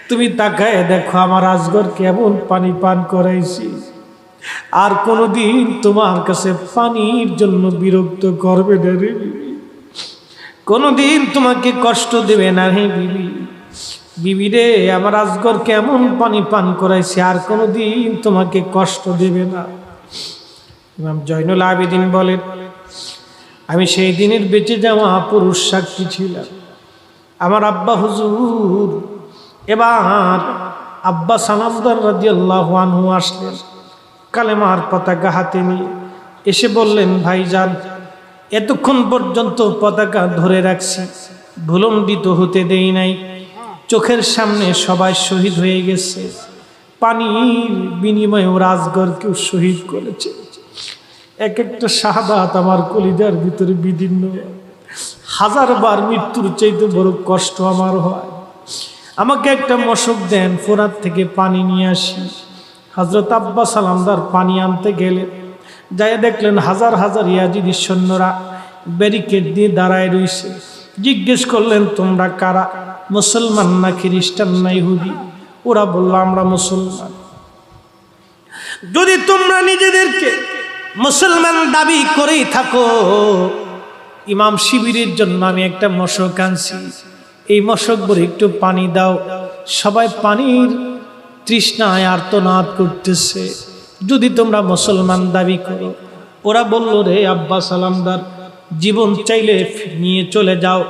তুমি তাকায় দেখো আমার আসগর কেমন পানি পান করাইছি, আর কোনদিন তোমার কাছে পানির জন্য বিরক্ত করবে না রে বিবি, কোনদিন তোমাকে কষ্ট দেবে না হে বিবি। বিবি রে, আমার আসগর কেমন পানি পান করাইছে, আর কোনদিন তোমাকে কষ্ট দেবে না। ইমাম জয়নুল আবেদিন বলেন, আমি সেই দিনের বেঁচে যাওয়া পুরুষ সাক্ষী ছিলাম। আমার আব্বা হুজুর, এবার আব্বা সালামদার রাদিয়াল্লাহু আনহু আসলেন কালেমার পতাকা হাতে নিয়ে, এসে বললেন, ভাইজান, এতক্ষণ পর্যন্ত পতাকা ধরে রাখছি, ভুলম্বিত হতে দেই নাই, চোখের সামনে সবাই শহীদ হয়ে গেছে, পানির বিনিময়ে ওরা আসগরকেও শহীদ করেছে। এক একটা শাহাদাত আমার কলিজার ভিতরে বিদীর্ণ, হাজারবার মৃত্যুর চাইতে বড় কষ্ট আমার হয়। আমাকে একটা মশক দেন, ফোরাত থেকে পানি নিয়ে আসি। হযরত আব্বা সালামদার পানি আনতে গেলেন, যাই দেখলেন হাজার হাজার ইয়াজিদি সৈন্যরা ব্যারিকেড দিয়ে দাঁড়ায় রয়েছে। জিজ্ঞেস করলেন, তোমরা কারা? মুসলমান না খ্রিস্টান না ইহুদি? ওরা বলল, আমরা মুসলমান। যদি তোমরা নিজেদেরকে মুসলমান দাবি করেই থাকো, ইমাম শিবিরের জন্য আমি একটা মশক আনছি, এই মশক ভরে একটু পানি দাও। সবাই পানির তৃষ্ণায় আর্তনাদ করতেছে। যদি তোমরা মুসলমান দাবি করো, ওরা বলল, রে আব্বা সালামদার, জীবন চাইলে নিয়ে চলে যাও,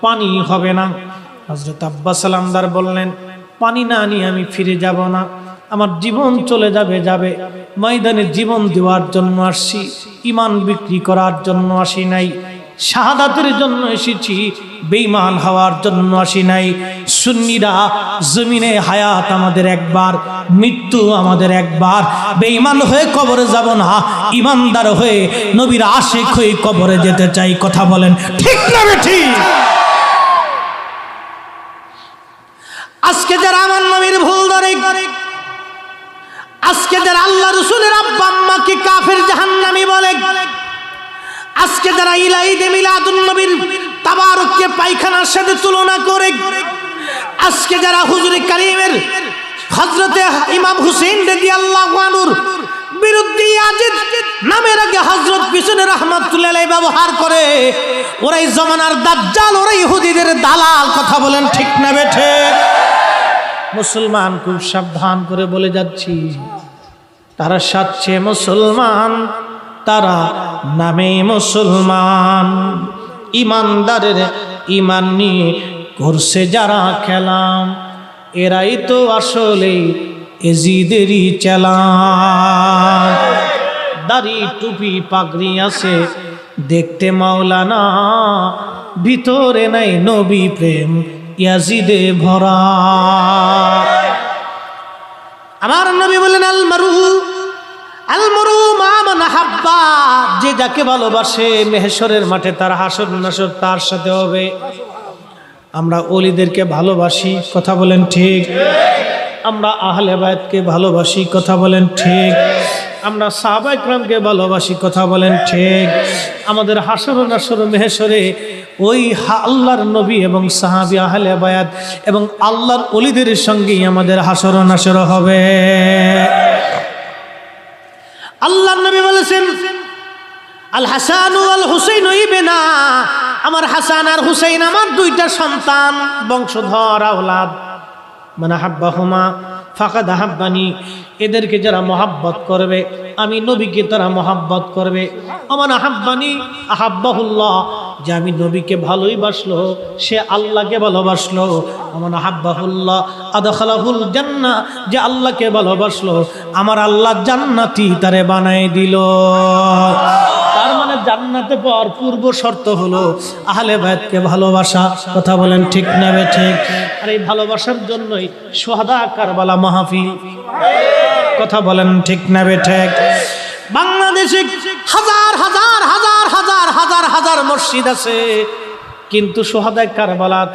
পানি হবে না। হযরত আব্বাস সালামদার বললেন, পানি না নিয়ে আমি ফিরে যাব না, আমার জীবন চলে যাবে। ময়দানে জীবন দেওয়ার জন্য আসছি, ঈমান বিক্রি করার জন্য আসি নাই, শাহাদাতের জন্য এসেছি, বেঈমান হওয়ার জন্য আসি নাই। সুন্নিরা জমিনে হায়াত আমাদের একবার, মৃত্যু আমাদের একবার। বেঈমান হয়ে কবরে যাব না, ঈমানদার হয়ে নবীর আশিক হয়ে কবরে যেতে চাই। কথা বলেন ঠিক না ঠিক? আজকে যারা আমার নবীর ভুল ধরে, আজকে যারা আল্লাহ রাসূলের আব্বা আম্মাকে কাফের জাহান্নামী বলে, আজকে যারা ঈদে মিলাদুন নবীর তাবারুককে পায়খানার সাথে তুলনা করে, আজকে যারা হুজুরে কারীমের হযরতে ইমাম হুসাইন রাদিয়াল্লাহু আনহুর বিরুদ্ধে ইয়াজিদ নামের আগে হযরত পিছনে রাহমাতুল্লাহ আলাইহি ব্যবহার করে, ওরাই জামানার দাজ্জাল, ওরাই ইহুদিদের দালাল। কথা বলেন ঠিক না বেঠে? মুসলমান খুব সাবধান করে বলে যাচ্ছি, তারা সাচ্ছে মুসলমান, তারা নামে মুসলমান। ইমানদারের ইমান নিয়ে করছে যারা খেলাম, এরাই তো আসলে এজিদেরই চালান। দাড়ি টুপি পাগড়ি আছে দেখতে মাওলানা, ভিতরে নাই নবী প্রেম ইয়াজিদে ভরা। আমার নবী বলেন, আল মারু মা মান হাব্বা, যে যাকে ভালোবাসে মেহশরের মাঠে তার হাসর নাসর তার সাথে হবে। আমরা ওলিদেরকে ভালোবাসি, কথা বলেন ঠিক? আমরা আহলে বায়াতকে ভালোবাসি, কথা বলেন ঠিক? আমরা সাহাবা ইকরামকে ভালোবাসি, কথা বলেন ঠিক? আমাদের হাসর নাসর মেহশরে ওই আল্লাহর নবী এবং সাহাবী আহলে বায়াত এবং আল্লাহর ওলিদের সঙ্গেই আমাদের হাসর নাসর হবে। আল্লাহর নবী বলেছেন, আল হাসান ওয়াল হুসাইন ইবনা, আমার হাসান আর হুসাইন আমার দুইটা সন্তান, বংশধর আওলাদ। মান আহাব্বাহুমা ফাকাদ আহাব্বানি, এদেরকে যারা মহাব্বত করবে আমি নবীকে তারা মহাব্বত করবে। আমার আহাব্বানি আহাব্বাহুল্লাহ, যে আমি নবীকে ভালোই বাসলো সে আল্লাহকে ভালোবাসলো। আমার আহাব্বাহুল্লাহ আদখালাহুল জান্নাহ, যে আল্লাহকে ভালোবাসলো আমার আল্লাহ জান্নাতি তারে বানায় দিল। তার মানে জান্নাতে পাওয়ার পূর্ব শর্ত হলো আহলে বায়াতকে ভালোবাসা। কথা বলেন ঠিক না ঠিক? আর এই ভালোবাসার জন্যই শুহাদা কারবালা মাহফিল। কথা বলেন ঠিক না ঠিক? বাংলাদেশে হাজার হাজার হাজার হাজার হাজার হাজার মসজিদ আছে, কিন্তু শুহাদা কারবালার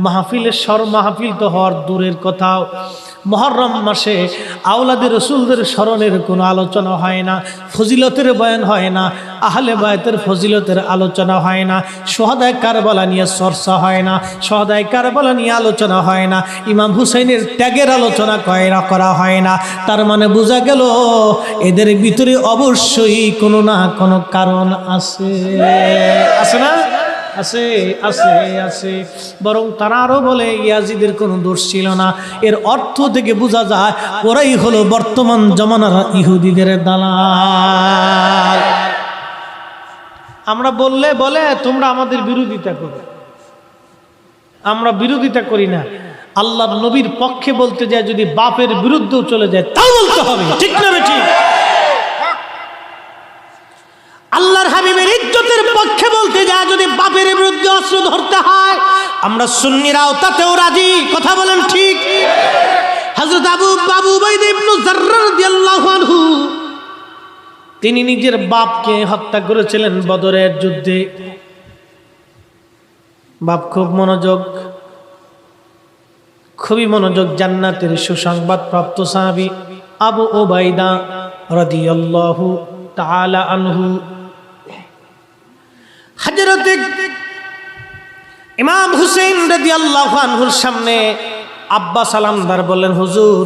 মাহফিলের মাহফিল তো হওয়ার দূরের কথাও। মুহররম মাসে আওলাদের রাসূলদের স্মরণের কোনো আলোচনা হয় না, ফজিলতের বয়ান হয় না, আহলে বায়াতের ফজিলতের আলোচনা হয় না, শুহাদায়ে কারবালা নিয়ে চর্চা হয় না, শুহাদায়ে কারবালা নিয়ে আলোচনা হয় না, ইমাম হুসাইনের ত্যাগের আলোচনা করা হয় না। তার মানে বোঝা গেল এদের ভিতরে অবশ্যই কোনো না কোনো কারণ আছে। আছে না? আছে আছে আছে। বরং তারা আরো বলে ইয়াজিদের কোনো দোষ ছিল না। এর অর্থ থেকে বোঝা যায় ওরাই হলো বর্তমান জমানার ইহুদিদের দালাল। আমরা বললে বলে তোমরা আমাদের বিরোধিতা করো, আমরা বিরোধিতা করি না। আল্লাহর নবীর পক্ষে বলতে যায় যদি বাপের বিরুদ্ধেও চলে যায় তাও বলতে হবে, ঠিক না ঠিক? আল্লাহর হাবিবের ইজ্জতের পক্ষে বলতে যায় যদি বাপের বিরুদ্ধে অস্ত্র ধরতে হয় আমরা সুন্নিরাও তাতেও রাজি। কথা বলেন ঠিক? হযরত আবু উবাইদা ইবনে জাররাহ রাদিয়াল্লাহু আনহু তিনি নিজের বাপকে হত্যা করেছিলেন বদরের যুদ্ধে। বাপ খুব মনোযোগ, খুবই মনোযোগ। জান্নাতের সুসংবাদ প্রাপ্ত সাহাবী আবু উবাইদা রাদিয়াল্লাহু তাআলা আনহু হযরত ইমাম হুসাইন রাদিয়াল্লাহু আনহুর সামনে আব্বা সালামদার বললেন, হুজুর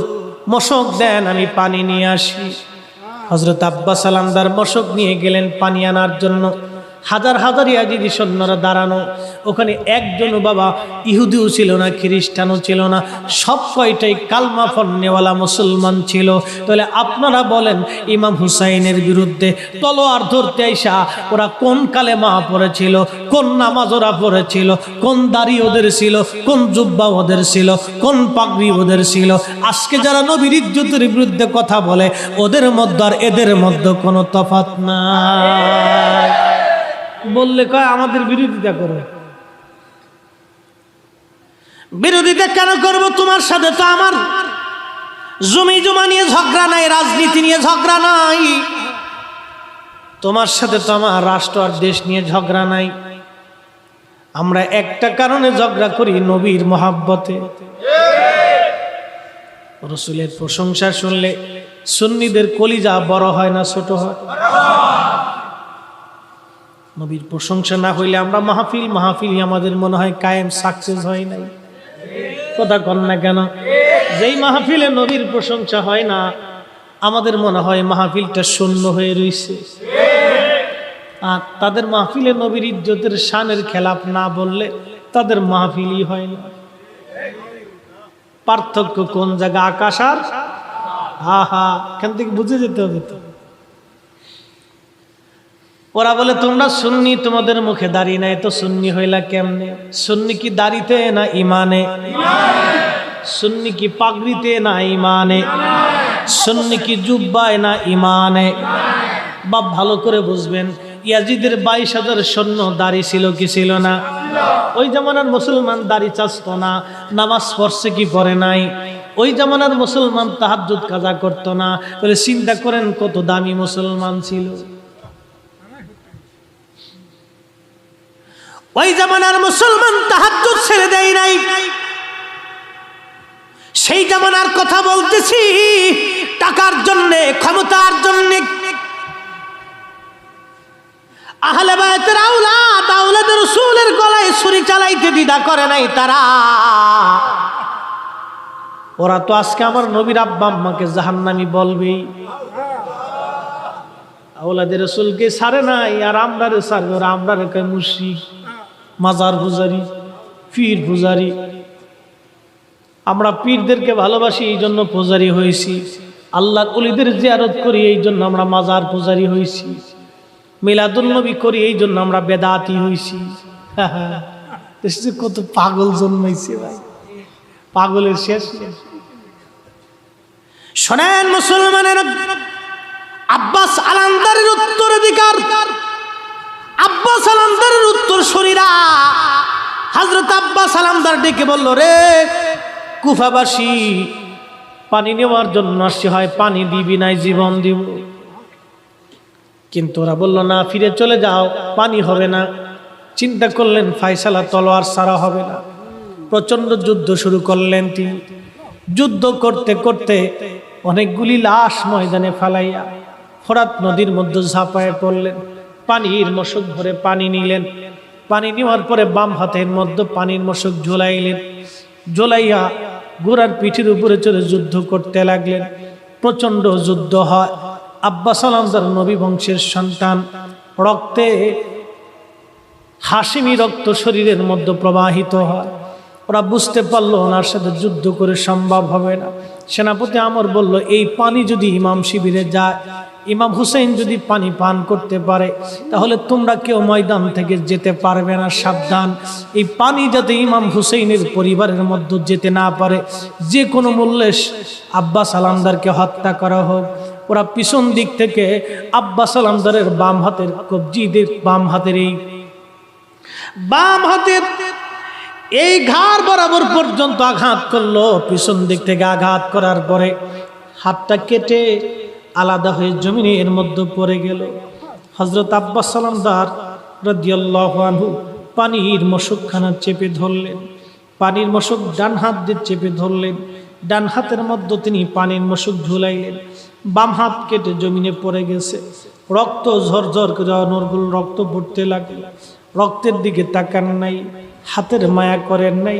মশক দেন আমি পানি নিয়ে আসি। হযরত আব্বা সালামদার মশক নিয়ে গেলেন পানি আনার জন্য। হাজার হাজার ইয়াজিদি সৈন্যরা দাঁড়ানো, ওখানে একজনও বাবা ইহুদিও ছিল না, খ্রিস্টানও ছিল না, সব কয়টাই কালমা পড়নেওয়ালা মুসলমান ছিল। তাহলে আপনারা বলেন ইমাম হুসাইনের বিরুদ্ধে তলোয়ার ধরতে আইসা ওরা কোন কালেমা পড়েছিল, কোন নামাজ ওরা পড়েছিল, কোন দাড়ি ওদের ছিল, কোন জুব্বা ওদের ছিল, কোন পাগড়ি ওদের ছিল? আজকে যারা নবীর ইজ্জতের বিরুদ্ধে কথা বলে ওদের মধ্যে আর এদের মধ্যে কোনো তফাৎ নাই। বললে কয় আমাদের বিরোধিতা করো। বিরোধিতা কেন করব? তোমার সাথে তো আমার জমি জমা নিয়ে ঝগড়া নাই, রাজনীতি নিয়ে ঝগড়া নাই। তোমার সাথে তো আমার রাষ্ট্র আর দেশ নিয়ে ঝগড়া নাই। আমরা একটা কারণে ঝগড়া করি, নবীর মহাব্বতে। রাসূলের প্রশংসা শুনলে সুন্নিদের কলিজা বড় হয় না ছোট হয়? নবীর প্রশংসা না হইলে আমরা মাহফিল আমাদের মনে হয় কায়েম সাকসেস হয় নাই। কথা কন না কেন? যেই মাহফিলে নবীর প্রশংসা হয় না আমাদের মনে হয় মাহফিলটা শূন্য হয়ে রয়েছে। আর তাদের মাহফিলে নবীর ইজ্জতের শানের খেলাপ না বললে তাদের মাহফিলই হয় না। পার্থক্য কোন জায়গা? আকাশ আর এখান থেকে বুঝে যেতে হবে তো। ওরা বলে তোমরা সুন্নি, তোমাদের মুখে দাড়ি নাই, তো সুন্নি হইলা কেমনে? সুন্নি কি দাড়িতে না ইমানে? সুন্নি কি পাগড়িতে না ইমানে? সুন্নি কি জুব্বায় না ইমানে? বাপ ভালো করে বুঝবেন, ইয়াজিদের 22,000 সৈন্য দাড়ি ছিল কি ছিল না? ওই জামানার মুসলমান দাড়ি চাচত না, নামাজ পড়ছে কি পড়ে নাই? ওই জামানার মুসলমান তাহাজ্জুদ কাজা করত না। তাহলে চিন্তা করেন কত দামি মুসলমান ছিল। ওই জামানার মুসলমান তাহাজ্জুদ ছেড়ে দেয় নাই। সেই জামানার কথা বলতেছি, টাকার জন্য, ক্ষমতার জন্য আহলে বায়তের আওলাদ রাসূলের গলায় ছুরি চালাইতে দ্বিধা করে নাই তারা। ওরা তো আজকে আমার নবীর আব্বা আম্মাকে জাহান্নামী বলবেই। আওলাদ রাসূলকে ছাড়ে নাই, আর আমরারে ছাড়বে। ওরা আমরারে কয় মুশরিক, মাজার পূজারি, পীর পূজারি। আমরা পীরদেরকে ভালোবাসি, এই জন্য পূজারি হয়েছি। আল্লাহর ওলিদের জিয়ারত করি, এই জন্য আমরা মাজার পূজারি হয়েছি। মিলাদুন নবী করি, এই জন্য আমরা বেদাতি হয়েছি। কত পাগল জন্মাইছে ভাই, পাগলের শেষ নেই। শোনেন মুসলমানের, আব্বাস আলান্দারের উত্তরাধিকার, আব্বাস আলান্দারের উত্তরসূরিরা হযরত আব্বাস আলান্দার ডেকে বলল, রে কুফাবাসী, পানি নেওয়ার জন্য আসছে, হয় পানি দিবি নাই জীবন দিব। কিন্তু ওরা বলল না, ফিরে চলে যাও, পানি হবে না। চিন্তা করলেন ফায়সালা তলোয়ার ছাড়া হবে না। প্রচন্ড যুদ্ধ শুরু করলেন তিনি। যুদ্ধ করতে করতে অনেকগুলি লাশ ময়দানে ফালাইয়া ফোরাত নদীর মধ্যে ঝাঁপায় পড়লেন। পানির মশক ভরে পানি নিলেন। পানি নেওয়ার পরে বাম হাতের মধ্যে পানির মশক ঝোলাইলেন। ঝোলাইয়া ঘোড়ার পিঠের উপরে চড়ে যুদ্ধ করতে লাগলেন। প্রচন্ড যুদ্ধ হয়। আব্বাস আলান্দার নবী বংশের সন্তান, রক্তে হাশিমি রক্ত শরীরের মধ্যে প্রবাহিত হয়। ওরা বুঝতে পারলো ওনার সাথে যুদ্ধ করে সম্ভব হবে না। সেনাপতি আমর বলল, এই পানি যদি ইমাম শিবিরে যায়, ইমাম হুসাইন যদি পানি পান করতে পারে, তাহলে তোমরা কেউ ময়দান থেকে যেতে পারবে না, সাবধান। এই পানি যাতে ইমাম হুসাইনের পরিবারের মধ্যে যেতে না পারে, যে কোনো মূল্যে আব্বাস আলান্দারকে হত্যা করা হোক। ওরা পিছন দিক থেকে আব্বাস আলান্দারের বাম হাতের কবজিদের বাম হাতের এই ঘাড় বরাবর পর্যন্ত আঘাত করলো। পিছন দিক থেকে আঘাত করার পরে হাতটা কেটে আলাদা হয়ে জমিনের মধ্যে পড়ে গেল। হযরত আব্বাস আলান্দার রাদিয়াল্লাহু আনহু পানির মশকখানা চেপে ধরলেন। পানির মশক ডান হাত দিয়ে চেপে ধরলেন। ডান হাতের মধ্যে তিনি পানির মশক ঝুলাইলেন। বাম হাত কেটে জমিনে পড়ে গেছে। রক্ত ঝরঝর করে অনর্গল রক্ত পড়তে লাগলো। রক্তের দিকে তাকান নাই, হাতের মায়া করেন নাই।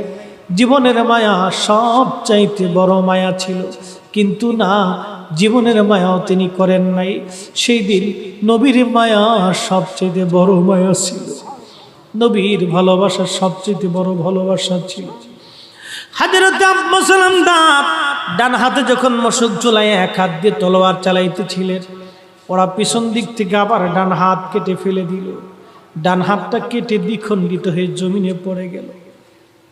জীবনের মায়া সব চাইতে বড় মায়া ছিল, কিন্তু না, জীবনের মায়াও তিনি করেন নাই। সেই দিন নবীর মায়া সবচেয়ে বড় মায়া ছিল, নবীর ভালোবাসা সবচেয়ে বড় ভালোবাসা ছিল। হযরত আব্বাস সালাম ডান হাতে যখন মশক ঝুলায় এক হাত দিয়ে তলোয়ার চালাইতেছিলেন, ওরা পিছন দিক থেকে আবার ডান হাত কেটে ফেলে দিল। ডান হাতটা কেটে দ্বিখণ্ডিত হয়ে জমিনে পড়ে গেল।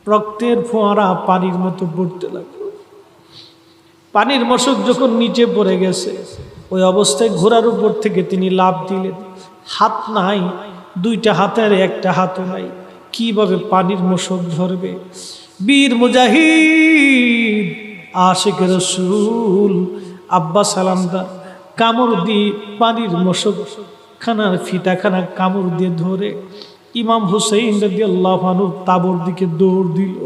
রক্তের ফোয়ারা পানির মতো পড়তে লাগলো। পানির মশক যখন নিচে পড়ে গেছে, ওই অবস্থায় ঘোড়ার উপর থেকে তিনি লাফ দিলেন। হাত নাই, দুইটা হাতের একটা হাতও নাই, কিভাবে পানির মশক ধরবে? বীর মুজাহিদ আশিক রাসূল আব্বাস সালামদার কামড় দিয়ে পানির মশক খানার ফিতাখানা কামড় দিয়ে ধরে ইমাম হুসাইন রাদিয়াল্লাহু আনহু তাবুর দিকে দৌড় দিল।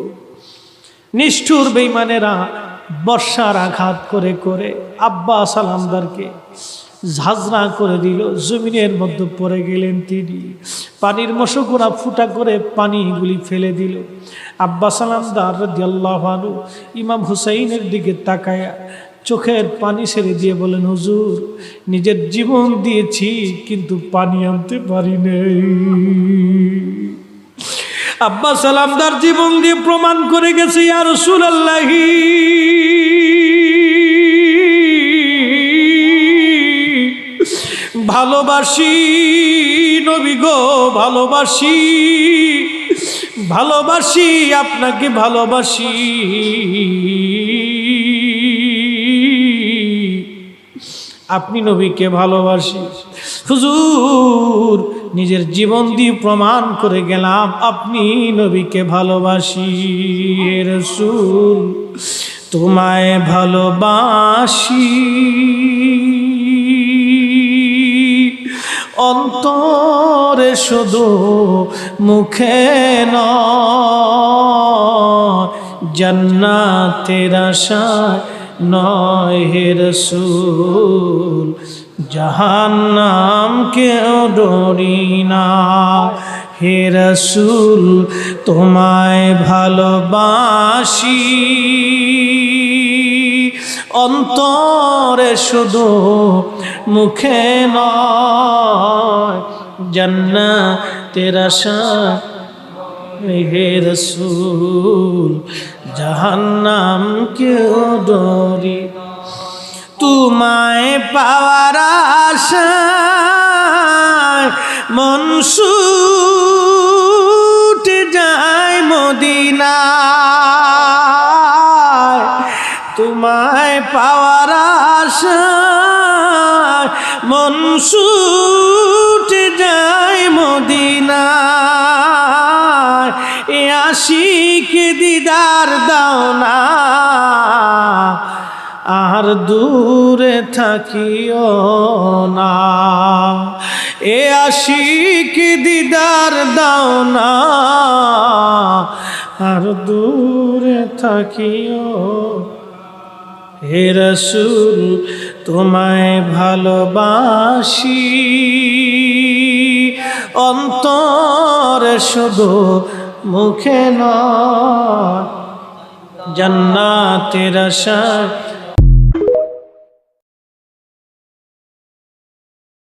নিষ্ঠুর বেঈমানেরা বর্ষার আঘাত করে করে আব্বাস সালামদারকে ঝাঁঝরা করে দিল। জমিনের মধ্যে পড়ে গেলেন তিনি। পানির মশক ওরা ফুটা করে পানিগুলি ফেলে দিল। আব্বাস সালামদার রাদিয়াল্লাহু আনহু ইমাম হুসাইনের দিকে তাকায়া চোখের পানি ছেড়ে দিয়ে বলেন, হুজুর, নিজের জীবন দিয়েছি কিন্তু পানি আনতে পারি নাই। আব্বাস সালামদার জীবন দিয়ে প্রমাণ করে গেছে, ইয়া রাসূলুল্লাহ, ভালোবাসি নবী গো, ভালোবাসি, ভালোবাসি আপনাকে, ভালোবাসি। আপনি নবীকে ভালোবাসি। হুজুর, নিজের জীবন দিয়ে প্রমাণ করে গেলাম আপনি নবীকে ভালোবাসি। রাসূল, তোমায় ভালোবাসি, অন্তরে শুধু মুখে নয়, জান্নাতের আশায় নয় হে রাসূল, জাহান্নাম কেউ ডরি না। হে রাসূল, তোমায় ভালোবাসি, অন্তরে শুধু মুখে নয়, জান্নাতের আশায় হে রাসূল, জাহান্নাম কেউ ডরি। তোমায় পাওয়ার আশায় মন ছুটে যায় মদিনায়। তোমায় পাওয়ার আশায় মন ছুটে যায় মদিনায়। এ আশিক দিদার দাও না, আর দূরে থাকিও না। এ আশিক দিদার দাও না, আর দূরে থাকিও। হে রাসূল, তোমায় ভালোবাসি, অন্তরে শুধু মুখে নয়, জান্নাতের আশায়